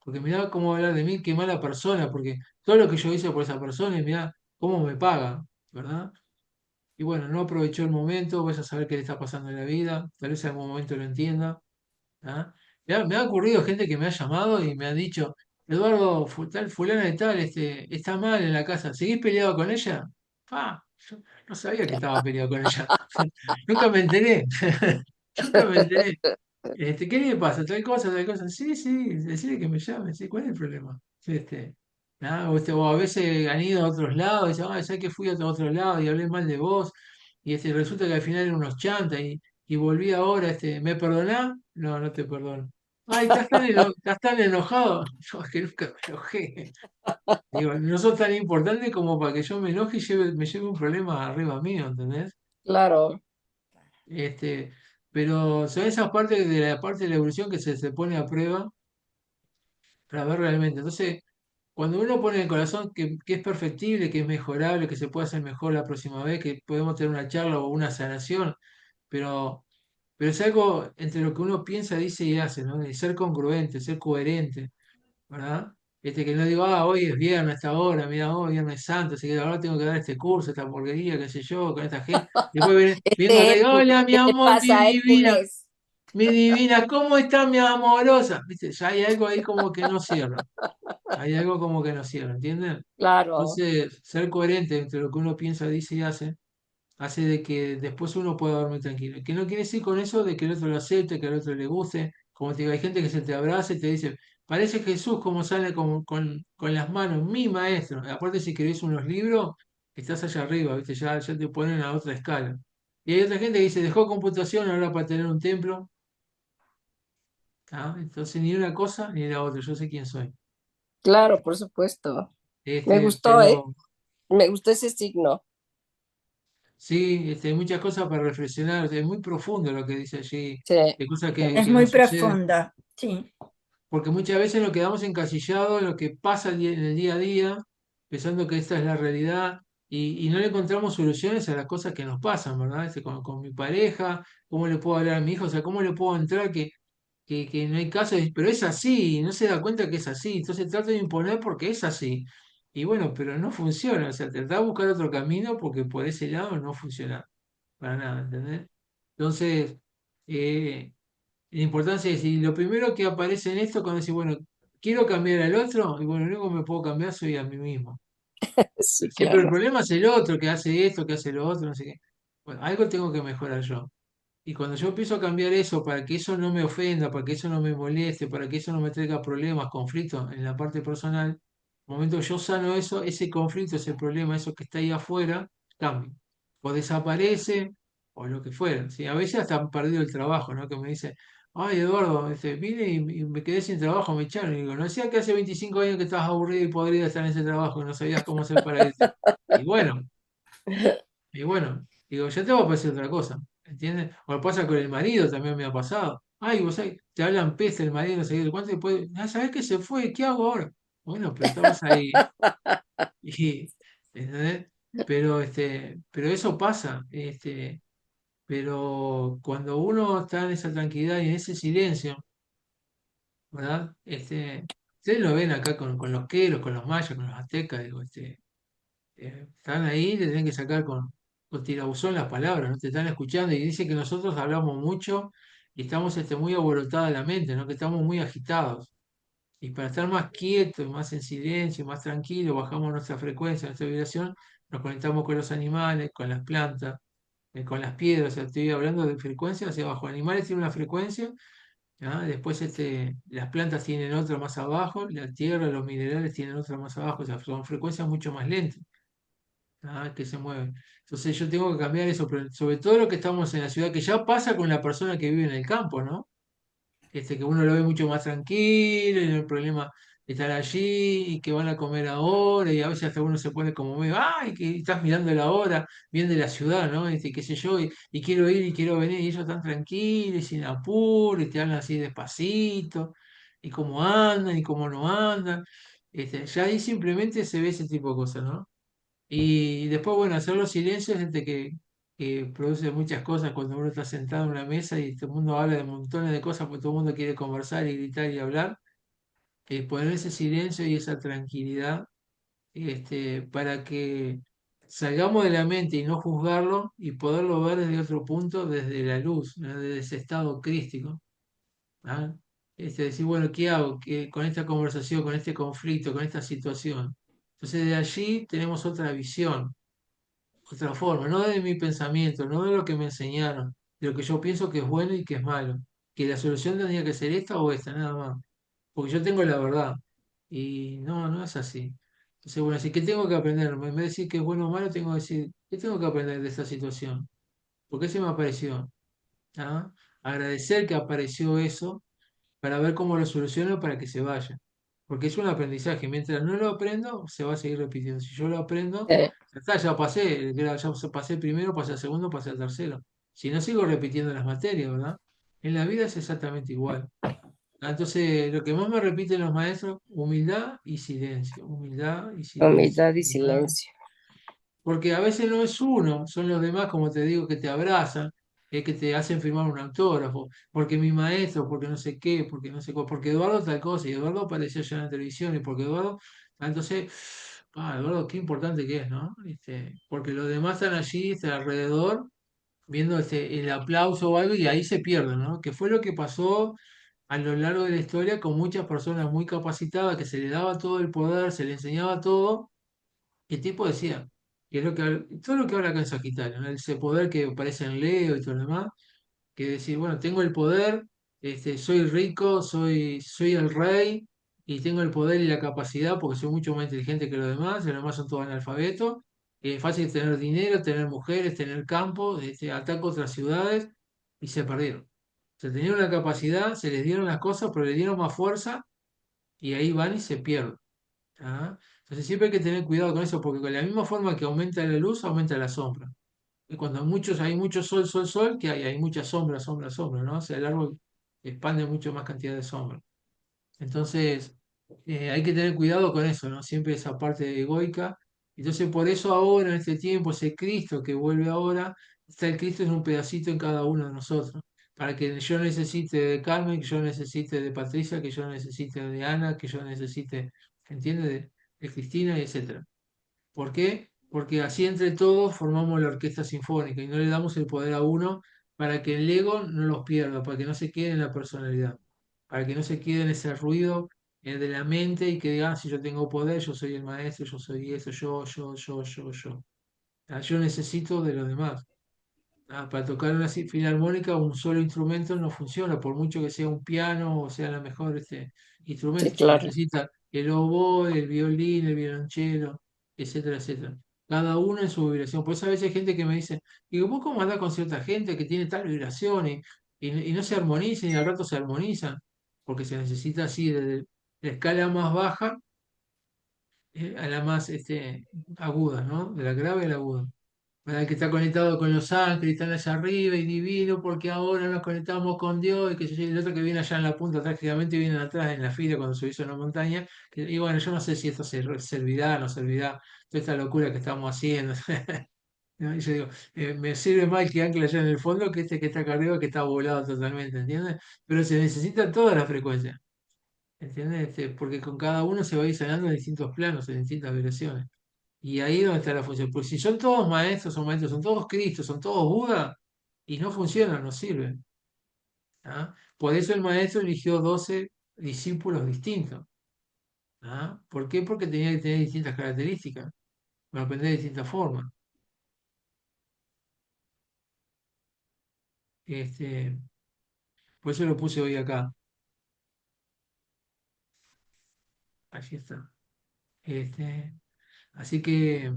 Porque mirá cómo va a hablar de mí, qué mala persona, porque todo lo que yo hice por esa persona y mirá cómo me paga, ¿verdad? Y bueno, no aprovechó el momento, vas a saber qué le está pasando en la vida, tal vez en algún momento lo entienda. ¿Ah? Me ha ocurrido gente que me ha llamado y me ha dicho, Eduardo, tal fulana de tal, está mal en la casa, ¿seguís peleado con ella? Yo no sabía que estaba peleado con ella. Nunca me enteré. Nunca me enteré. ¿Qué le pasa? Tal cosa, tal cosa. Sí, sí, decirle que me llame, sí, ¿cuál es el problema? Sí, o a veces han ido a otros lados, y dicen, ¿sabes que fui a otro lado y hablé mal de vos? Y resulta que al final eran unos chantas y volví ahora, ¿me perdonás? No, no te perdono. Ay, estás tan enojado. No, es que nunca me enojé. Digo, no sos tan importante como para que yo me enoje y me lleve un problema arriba mío, ¿entendés? claro, Este, pero son esas partes de la parte de la evolución que se pone a prueba para ver realmente. Entonces, cuando uno pone en el corazón que es perfectible, que es mejorable, que se puede hacer mejor la próxima vez, que podemos tener una charla o una sanación, pero, pero es algo entre lo que uno piensa, dice y hace, ¿no? De ser congruente, ser coherente, ¿verdad? Que no digo, hoy es viernes, a esta hora, mira, hoy viernes santo, así que ahora tengo que dar este curso, esta porquería, qué sé yo, con esta gente. Después vengo acá y digo, Hércules, hola, mi ¿qué te amor, pasa, Hércules? mi divina, ¿cómo está mi amorosa? ¿Viste? Ya hay algo ahí como que no cierra. Hay algo como que no cierra, ¿entienden? Claro, Entonces, ser coherente entre lo que uno piensa, dice y hace de que después uno pueda dormir tranquilo. Y que no quiere decir con eso de que el otro lo acepte, que al otro le guste. Como te digo, hay gente que se te abraza y te dice, parece Jesús como sale con las manos, mi maestro. Aparte, si querés unos libros, estás allá arriba, ¿viste? Ya te ponen a otra escala. Y hay otra gente que dice, dejó computación ahora para tener un templo. ¿Ah? Entonces, ni una cosa ni la otra, yo sé quién soy. claro, por supuesto. Me gustó, ¿eh? Pero Me gustó ese signo. sí, hay muchas cosas para reflexionar, es muy profundo lo que dice allí, Sí, de cosas sí. que Es que muy nos suceden. profunda, sí. Porque muchas veces nos quedamos encasillados en lo que pasa en el día a día, pensando que esta es la realidad, y no le encontramos soluciones a las cosas que nos pasan, ¿verdad? Con mi pareja, cómo le puedo hablar a mi hijo, o sea, cómo le puedo entrar que no hay caso, pero es así, y no se da cuenta que es así, entonces trato de imponer porque es así. Y bueno, pero no funciona, o sea, tratar de buscar otro camino porque por ese lado no funciona para nada, ¿entendés? Entonces, eh, la importancia es, y lo primero que aparece en esto cuando dice, bueno, quiero cambiar al otro, y bueno, lo único que me puedo cambiar soy a mí mismo. sí, Sí, pero el claro. problema es el otro, que hace esto, que hace lo otro, no sé qué. Bueno, algo tengo que mejorar yo. Y cuando yo empiezo a cambiar eso para que eso no me ofenda, para que eso no me moleste, para que eso no me traiga problemas, conflictos en la parte personal, el momento que yo sano eso, ese conflicto, ese problema, eso que está ahí afuera, cambia. O desaparece, o lo que fuera. ¿Sí? A veces hasta han perdido el trabajo, ¿no? Que me dice, ay Eduardo, vine y me quedé sin trabajo, me echaron. Y digo, no decía que hace 25 años que estabas aburrido y podrías estar en ese trabajo, y no sabías cómo hacer para irte. Y bueno, y bueno, digo, ya te va a pasar otra cosa, ¿entiendes? O pasa con el marido, también me ha pasado. Ay, vos sabés, te hablan peste el marido, no sé qué, ¿cuánto después? Ah, ¿sabés que se fue? ¿Qué hago ahora? Bueno, pero estabas ahí, y, ¿entendés? Pero eso pasa, pero cuando uno está en esa tranquilidad y en ese silencio, ¿verdad? Ustedes lo ven acá con los queros, con los mayas, con los aztecas, digo, están ahí, le tienen que sacar con tirabuzón las palabras, no te están escuchando y dice que nosotros hablamos mucho y estamos muy alborotada la mente, ¿no? Que estamos muy agitados. Y para estar más quietos, más en silencio, más tranquilos, bajamos nuestra frecuencia, nuestra vibración, nos conectamos con los animales, con las plantas, con las piedras. O sea, estoy hablando de frecuencia hacia abajo. Animales tienen una frecuencia ¿ah? Después las plantas tienen otra más abajo, la tierra, los minerales tienen otra más abajo, o sea, son frecuencias mucho más lentas, ¿ah? Que se mueven. Entonces yo tengo que cambiar eso, pero sobre todo lo que estamos en la ciudad, que ya pasa con la persona que vive en el campo, ¿no? Que uno lo ve mucho más tranquilo y no hay problema de estar allí y que van a comer ahora y a veces hasta uno se pone como medio, ay, que estás mirando la hora, bien de la ciudad, ¿no? Qué sé yo, y quiero ir y quiero venir y ellos están tranquilos y sin apuro y te hablan así despacito y cómo andan y cómo no andan. Ya ahí simplemente se ve ese tipo de cosas, ¿no? Y después, bueno, hacer los silencios que produce muchas cosas cuando uno está sentado en una mesa y todo el mundo habla de montones de cosas porque todo el mundo quiere conversar y gritar y hablar. Poner ese silencio y esa tranquilidad para que salgamos de la mente y no juzgarlo y poderlo ver desde otro punto, desde la luz, ¿no? Desde ese estado crístico. ¿Ah? Decir, bueno, ¿qué hago con esta conversación, con este conflicto, con esta situación? Entonces de allí tenemos otra visión, otra forma, no de mi pensamiento, no de lo que me enseñaron, de lo que yo pienso que es bueno y que es malo, que la solución tendría que ser esta o esta, nada más, porque yo tengo la verdad y no, no es así. Entonces, bueno, así que tengo que aprender, en vez de decir que es bueno o malo, tengo que decir, ¿qué tengo que aprender de esta situación? ¿Por qué se me apareció? ¿Ah? Agradecer que apareció eso para ver cómo lo soluciono para que se vaya. Porque es un aprendizaje. Mientras no lo aprendo, se va a seguir repitiendo. Si yo lo aprendo, Eh, ya está, ya pasé. Ya pasé el primero, pasé el segundo, pasé el tercero. Si no, sigo repitiendo las materias, ¿verdad? En la vida es exactamente igual. Entonces, lo que más me repiten los maestros, humildad y silencio. Humildad y silencio. humildad y Humildad. silencio. Porque a veces no es uno, son los demás, como te digo, que te abrazan, que te hacen firmar un autógrafo, porque mi maestro, porque no sé qué, porque no sé cuál, porque Eduardo tal cosa, y Eduardo apareció ya en la televisión, y porque Eduardo, entonces, Eduardo, qué importante que es, ¿no? Porque los demás están allí, están alrededor, viendo el aplauso o algo, y ahí se pierden, ¿no? Que fue lo que pasó a lo largo de la historia con muchas personas muy capacitadas, que se le daba todo el poder, se le enseñaba todo el tipo decía, que es lo que, todo lo que habla acá en Sagitario, ¿no? Ese poder que aparece en Leo y todo lo demás, que decir, bueno, tengo el poder, soy rico, soy el rey, y tengo el poder y la capacidad porque soy mucho más inteligente que los demás, y los demás son todos analfabetos, es fácil tener dinero, tener mujeres, tener campo, ataco otras ciudades, y se perdieron. Se tenían una capacidad, se les dieron las cosas, pero le dieron más fuerza, y ahí van y se pierden. ¿Ah? Entonces siempre hay que tener cuidado con eso, porque con la misma forma que aumenta la luz, aumenta la sombra. Y cuando hay mucho sol, sol, sol, que hay mucha sombra, sombra, sombra, ¿no? O sea, el árbol expande mucho más cantidad de sombra. Entonces, hay que tener cuidado con eso, ¿no? Siempre esa parte egoica. Entonces, por eso ahora, en este tiempo, ese Cristo que vuelve ahora, está el Cristo en un pedacito en cada uno de nosotros. Para que yo necesite de Carmen, que yo necesite de Patricia, que yo necesite de Ana, que yo necesite, ¿entiendes? De Cristina, y etcétera. ¿Por qué? Porque así entre todos formamos la orquesta sinfónica y no le damos el poder a uno para que el ego no los pierda, para que no se quede en la personalidad, para que no se quede en ese ruido de la mente y que diga, "Ah, si yo tengo poder, yo soy el maestro, yo soy eso, yo. Yo necesito de los demás. Para tocar una filarmónica, un solo instrumento no funciona, por mucho que sea un piano o sea la mejor Sí, instrumento. Se claro. necesita el oboe, el violín, el violonchelo, etcétera, etcétera. Cada uno en su vibración. Por eso a veces hay gente que me dice, digo, ¿vos cómo andás con cierta gente que tiene tal vibración y no se armonizan y al rato se armonizan? Porque se necesita así, desde la escala más baja a la más aguda, ¿no? De la grave a la aguda. ¿Verdad? Que está conectado con los ángeles, y están allá arriba y divino, porque ahora nos conectamos con Dios, y que sé yo, y el otro que viene allá en la punta, prácticamente vienen atrás en la fila cuando subís a una montaña. Y bueno, yo no sé si esto servirá, no servirá, toda esta locura que estamos haciendo. ¿No? Y yo digo, me sirve más el que ancla allá en el fondo que este que está acá arriba, que está volado totalmente, ¿entiendes? Pero se necesitan todas las frecuencias, ¿entiendes? Porque con cada uno se va a ir sanando en distintos planos, en distintas vibraciones. Y ahí es donde está la función. Porque si son todos maestros, son maestros, son todos Cristos, son todos Buda, y no funcionan, no sirven. ¿Ah? Por eso el maestro eligió 12 discípulos distintos. ¿Ah? ¿Por qué? Porque tenía que tener distintas características, para aprender de distintas formas. Este, Por eso lo puse hoy acá. Allí está. Este, así que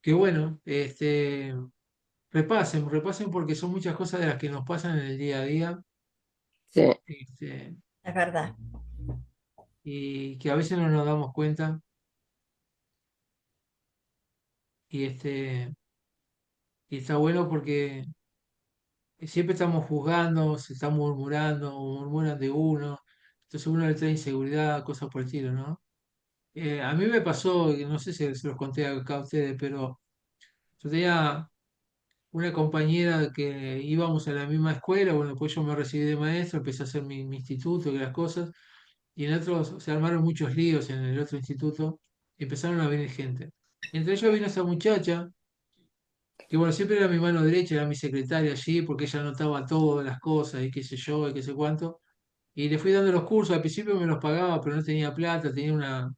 bueno, repasen porque son muchas cosas de las que nos pasan en el día a día, Sí, este, es verdad. y que a veces no nos damos cuenta y y está bueno porque siempre estamos juzgando, se está murmurando o murmuran de uno, entonces uno le trae inseguridad, cosas por el estilo, ¿no? A mí me pasó, y no sé si se los conté acá a ustedes, pero yo tenía una compañera que íbamos a la misma escuela, bueno, después yo me recibí de maestro, empecé a hacer mi instituto y las cosas, y en otros se armaron muchos líos en el otro instituto, y empezaron a venir gente. Entre ellos vino esa muchacha, que bueno, siempre era mi mano derecha, era mi secretaria allí, porque ella anotaba todas las cosas, y qué sé yo, y qué sé cuánto, y le fui dando los cursos, al principio me los pagaba, pero no tenía plata, tenía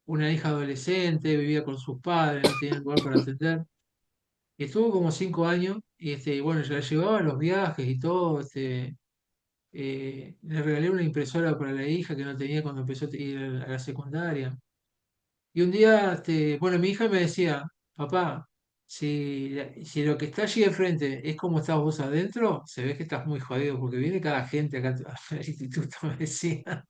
una hija adolescente, vivía con sus padres, no tenía lugar para atender. Y estuvo como 5 años, y bueno, yo la llevaba a los viajes y todo, le regalé una impresora para la hija que no tenía cuando empezó a ir a la secundaria. Y un día, bueno, mi hija me decía, papá, si lo que está allí enfrente es como estás vos adentro, se ve que estás muy jodido, porque viene cada gente acá al instituto, me decía.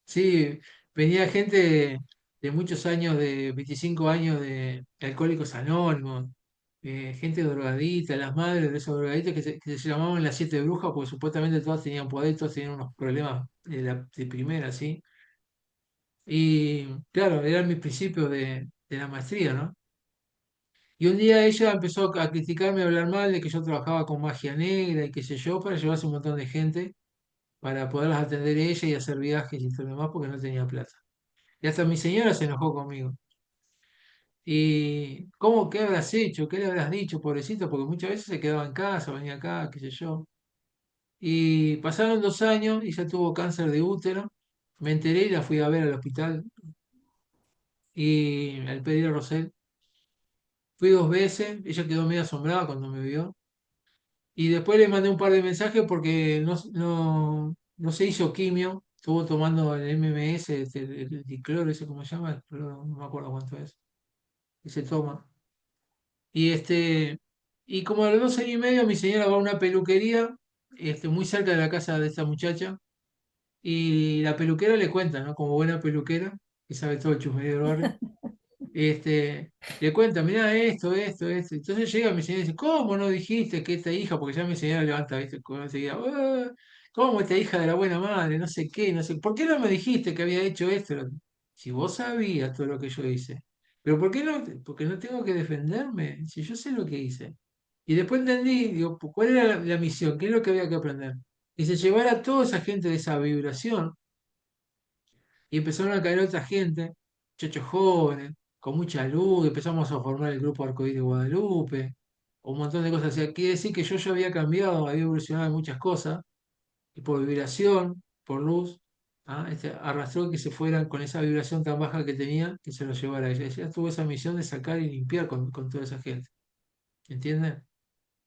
Sí, venía gente de muchos años, de 25 años de Alcohólicos Anónimos, gente drogadita, las madres de esos drogaditos que se llamaban las siete brujas, porque supuestamente todas tenían poder, todas tenían unos problemas de primera, ¿sí? Y claro, eran mis principios de la maestría, ¿no? Y un día ella empezó a criticarme, a hablar mal de que yo trabajaba con magia negra y qué sé yo, para llevarse un montón de gente, para poderlas atender ella y hacer viajes y todo lo demás, porque no tenía plata. Y hasta mi señora se enojó conmigo. ¿Y cómo, qué habrás hecho? ¿Qué le habrás dicho, pobrecito? Porque muchas veces se quedaba en casa, venía acá, qué sé yo. Y pasaron 2 años y ya tuvo cáncer de útero. Me enteré y la fui a ver al hospital y al pedir a Rosel. Fui 2 veces, ella quedó medio asombrada cuando me vio. Y después le mandé un par de mensajes porque no se hizo quimio. Estuvo tomando el MMS, el dicloro, ese cómo se llama, el cloro, no me acuerdo cuánto es, que se toma. Y y como a los 2 años y medio, mi señora va a una peluquería, muy cerca de la casa de esta muchacha, y la peluquera le cuenta, ¿no? Como buena peluquera, que sabe todo el chusmerío del barrio, le cuenta, mirá esto, esto, esto. Entonces llega mi señora y dice, ¿cómo no dijiste que esta hija? Porque ya mi señora levanta, ¿viste? Enseguida, "Ah, ¿cómo esta hija de la buena madre? No sé qué, no sé. ¿Por qué no me dijiste que había hecho esto? Si vos sabías todo lo que yo hice. Pero ¿por qué no? Porque no tengo que defenderme, si yo sé lo que hice. Y después entendí, digo, ¿cuál era la misión? ¿Qué es lo que había que aprender? Y se llevar a toda esa gente de esa vibración y empezaron a caer otra gente, muchachos jóvenes, con mucha luz, empezamos a formar el grupo Arcoíris de Guadalupe, un montón de cosas. O sea, quiere decir que yo ya había cambiado, había evolucionado en muchas cosas, y por vibración, por luz, arrastró que se fueran con esa vibración tan baja que tenía, que se lo llevara a ella. Ella tuvo esa misión de sacar y limpiar con toda esa gente. ¿Entienden?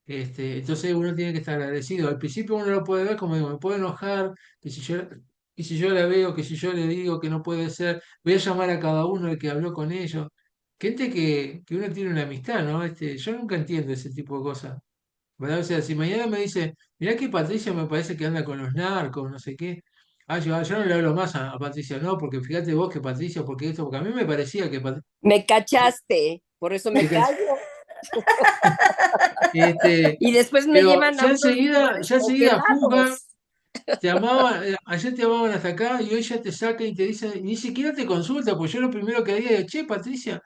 Entonces uno tiene que estar agradecido. Al principio uno lo puede ver como digo, me puedo enojar, que si yo la veo, que si yo le digo que no puede ser, voy a llamar a cada uno el que habló con ellos. Gente que uno tiene una amistad, ¿no? Yo nunca entiendo ese tipo de cosas. ¿Verdad? O sea, si mañana me dice, mirá que Patricia me parece que anda con los narcos, no sé qué. Yo no le hablo más a Patricia, no, porque fíjate vos que Patricia, porque esto, porque a mí me parecía que Patricia. Me cachaste, por eso me callo. Este, Y después me pero llevan a unos lugares ya enseguida juzgan. congelados. Te amaban, ayer te amaban hasta acá y hoy ya te saca y te dice, ni siquiera te consulta, pues yo lo primero que haría es, che, Patricia,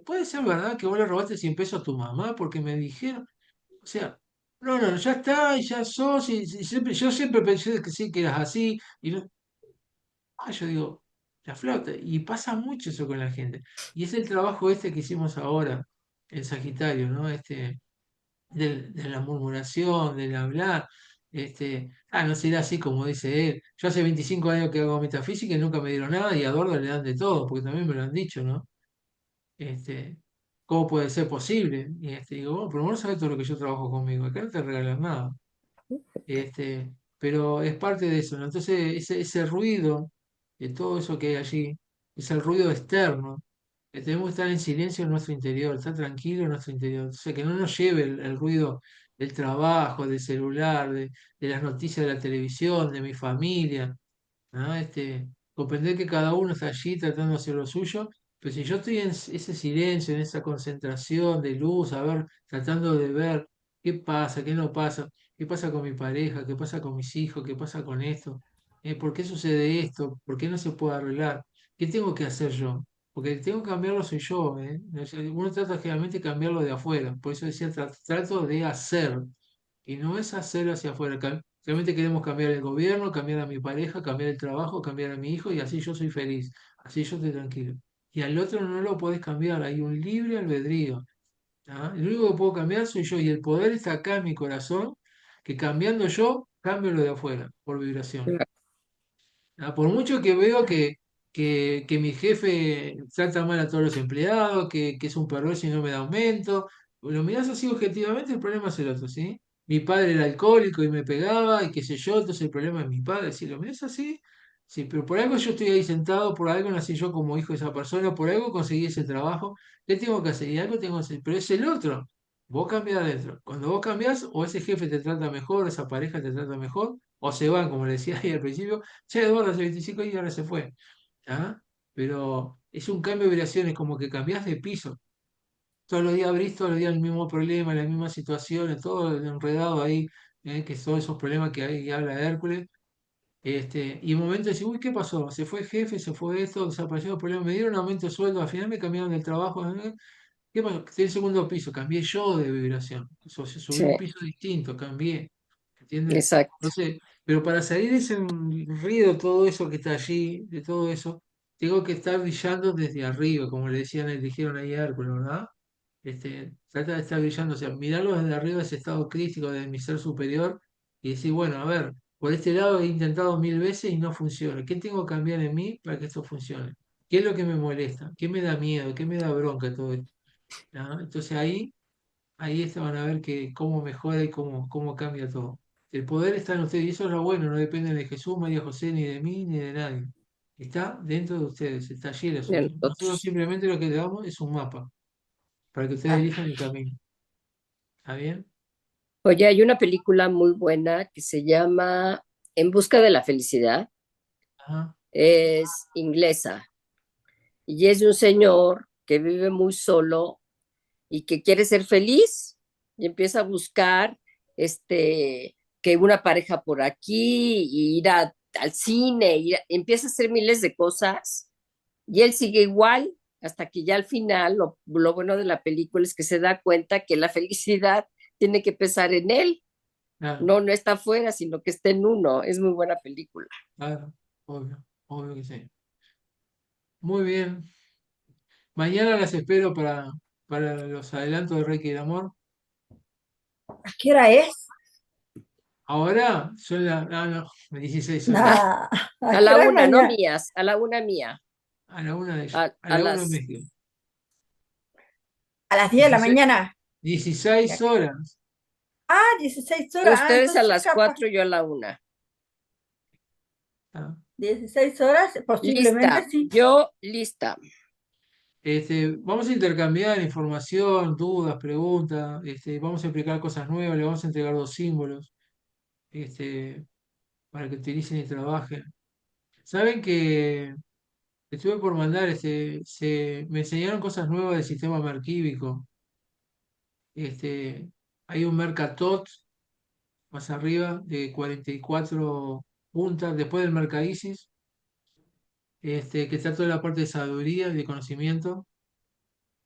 ¿puede ser verdad que vos le robaste 100 pesos a tu mamá? Porque me dijeron, o sea, no, ya está, y ya sos, yo siempre pensé que sí, que eras así, yo digo, la flauta, y pasa mucho eso con la gente. Y es el trabajo que hicimos ahora en Sagitario, ¿no? De la murmuración, del hablar. No será así como dice él. Yo hace 25 años que hago metafísica y nunca me dieron nada y a Eduardo le dan de todo, porque también me lo han dicho, ¿no? Este, ¿Cómo puede ser posible? Y digo, bueno, pero vos no sabés todo lo que yo trabajo conmigo, acá no te regalan nada. Pero es parte de eso, ¿no? Entonces, ese ruido, de todo eso que hay allí, es el ruido externo, que tenemos que estar en silencio en nuestro interior, estar tranquilo en nuestro interior. O sea, que no nos lleve el ruido del trabajo, del celular, de las noticias de la televisión, de mi familia, ¿no? Comprender que cada uno está allí tratando de hacer lo suyo, pero si yo estoy en ese silencio, en esa concentración de luz, a ver, tratando de ver qué pasa, qué no pasa, qué pasa con mi pareja, qué pasa con mis hijos, qué pasa con esto, ¿por qué sucede esto? ¿Por qué no se puede arreglar? ¿Qué tengo que hacer yo? Porque el que tengo que cambiarlo soy yo, ¿eh? O sea, uno trata generalmente de cambiarlo de afuera, por eso decía, trato de hacer, y no es hacer hacia afuera. Realmente queremos cambiar el gobierno, cambiar a mi pareja, cambiar el trabajo, cambiar a mi hijo y así yo soy feliz, así yo estoy tranquilo. Y al otro no lo podés cambiar, hay un libre albedrío. ¿Ah? El único que puedo cambiar soy yo y el poder está acá en mi corazón, que cambiando yo, cambio lo de afuera, por vibración. Por mucho que veo que mi jefe trata mal a todos los empleados, que es un perverso y no me da aumento, lo mirás así objetivamente, el problema es el otro, ¿sí? Mi padre era alcohólico y me pegaba y qué sé yo, entonces el problema es mi padre. Si lo mirás así, sí, pero por algo yo estoy ahí sentado, por algo nací yo como hijo de esa persona, por algo conseguí ese trabajo, ¿qué tengo que hacer? Y algo tengo que hacer, pero es el otro. Vos cambiás adentro. Cuando vos cambiás, o ese jefe te trata mejor, esa pareja te trata mejor, o se van, como le decía ahí al principio. Che, Eduardo, hace 25 años y ahora se fue. ¿Ah? Pero es un cambio de vibraciones, como que cambiás de piso. Todos los días abrís, todos los días el mismo problema, las mismas situaciones, todo enredado ahí, que son esos problemas que hay, y habla Hércules. Y en un momento decís, uy, ¿qué pasó? Se fue el jefe, se fue esto, desapareció el problema, me dieron aumento de sueldo, al final me cambiaron del trabajo. ¿Qué pasó? Estoy en el segundo piso, cambié yo de vibración. Subí Sí, un piso distinto, cambié. ¿Entiendes? exacto. Entonces, pero para salir de ese ruido, todo eso que está allí, de todo eso, tengo que estar brillando desde arriba, como le decían, le dijeron ahí a Hércules, ¿verdad? Trata de estar brillando, o sea, mirarlo desde arriba, ese estado crítico de mi ser superior, y decir, bueno, a ver, por este lado he intentado 1000 veces y no funciona. ¿Qué tengo que cambiar en mí para que esto funcione? ¿Qué es lo que me molesta? ¿Qué me da miedo? ¿Qué me da bronca todo esto? ¿Ah? Entonces ahí van a ver que cómo mejora y cómo cambia todo. El poder está en ustedes y eso es lo bueno, no depende de Jesús, María José, ni de mí, ni de nadie. Está dentro de ustedes, está allí el De asunto. Nosotros nosotros. simplemente lo que le damos es un mapa para que ustedes Ah, elijan el camino. ¿Está bien? oye, hay una película muy buena que se llama En busca de la felicidad. Ajá. Es inglesa y es de un señor que vive muy solo y que quiere ser feliz y empieza a buscar que una pareja por aquí, y ir al cine, empieza a hacer miles de cosas y él sigue igual hasta que ya al final lo bueno de la película es que se da cuenta que la felicidad tiene que pesar en él, Claro, no está afuera, sino que está en uno. Es muy buena película. claro, obvio, obvio que sí. Muy bien. Mañana las espero para los adelantos de Reiki del Amor. ¿A qué hora es? Ahora son no, 16 horas. Nah, ¿a A qué la hora es una, no mañana? mías, a la una mía, A la una de ellos, a, a a la una de las México. A las 10 de la 16, mañana. Y 16 acá- horas. 16 horas. ustedes a Entonces las capaz. 4, yo a la una. 16 horas, posiblemente Lista, sí. yo lista. Vamos a intercambiar información, dudas, preguntas, vamos a explicar cosas nuevas, le vamos a entregar 2 símbolos, este, para que utilicen y trabajen. Saben que estuve por mandar, me enseñaron cosas nuevas del sistema merquíbico. Hay un Mercatot más arriba de 44 puntas, después del Mercaisis, que está toda la parte de sabiduría y de conocimiento.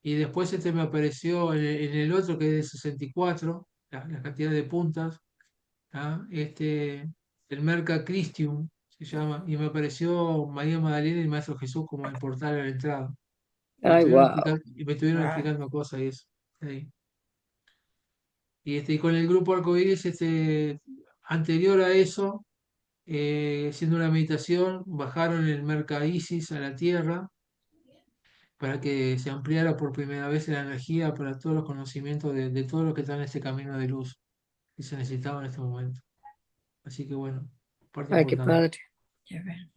Y después me apareció en el otro que es de 64, la cantidad de puntas, ¿ah? El Merca Christium se llama, y me apareció María Magdalena y el Maestro Jesús como el portal a la entrada. Ay, wow. Y me estuvieron Ah, explicando cosas y eso. Ahí. Y con el grupo Arcoíris, anterior a eso, haciendo una meditación, bajaron el Merca Isis a la Tierra para que se ampliara por primera vez la energía para todos los conocimientos de todo lo que está en este camino de luz que se necesitaba en este momento. Así que bueno, parte Ay, qué importante. padre. Ya ven.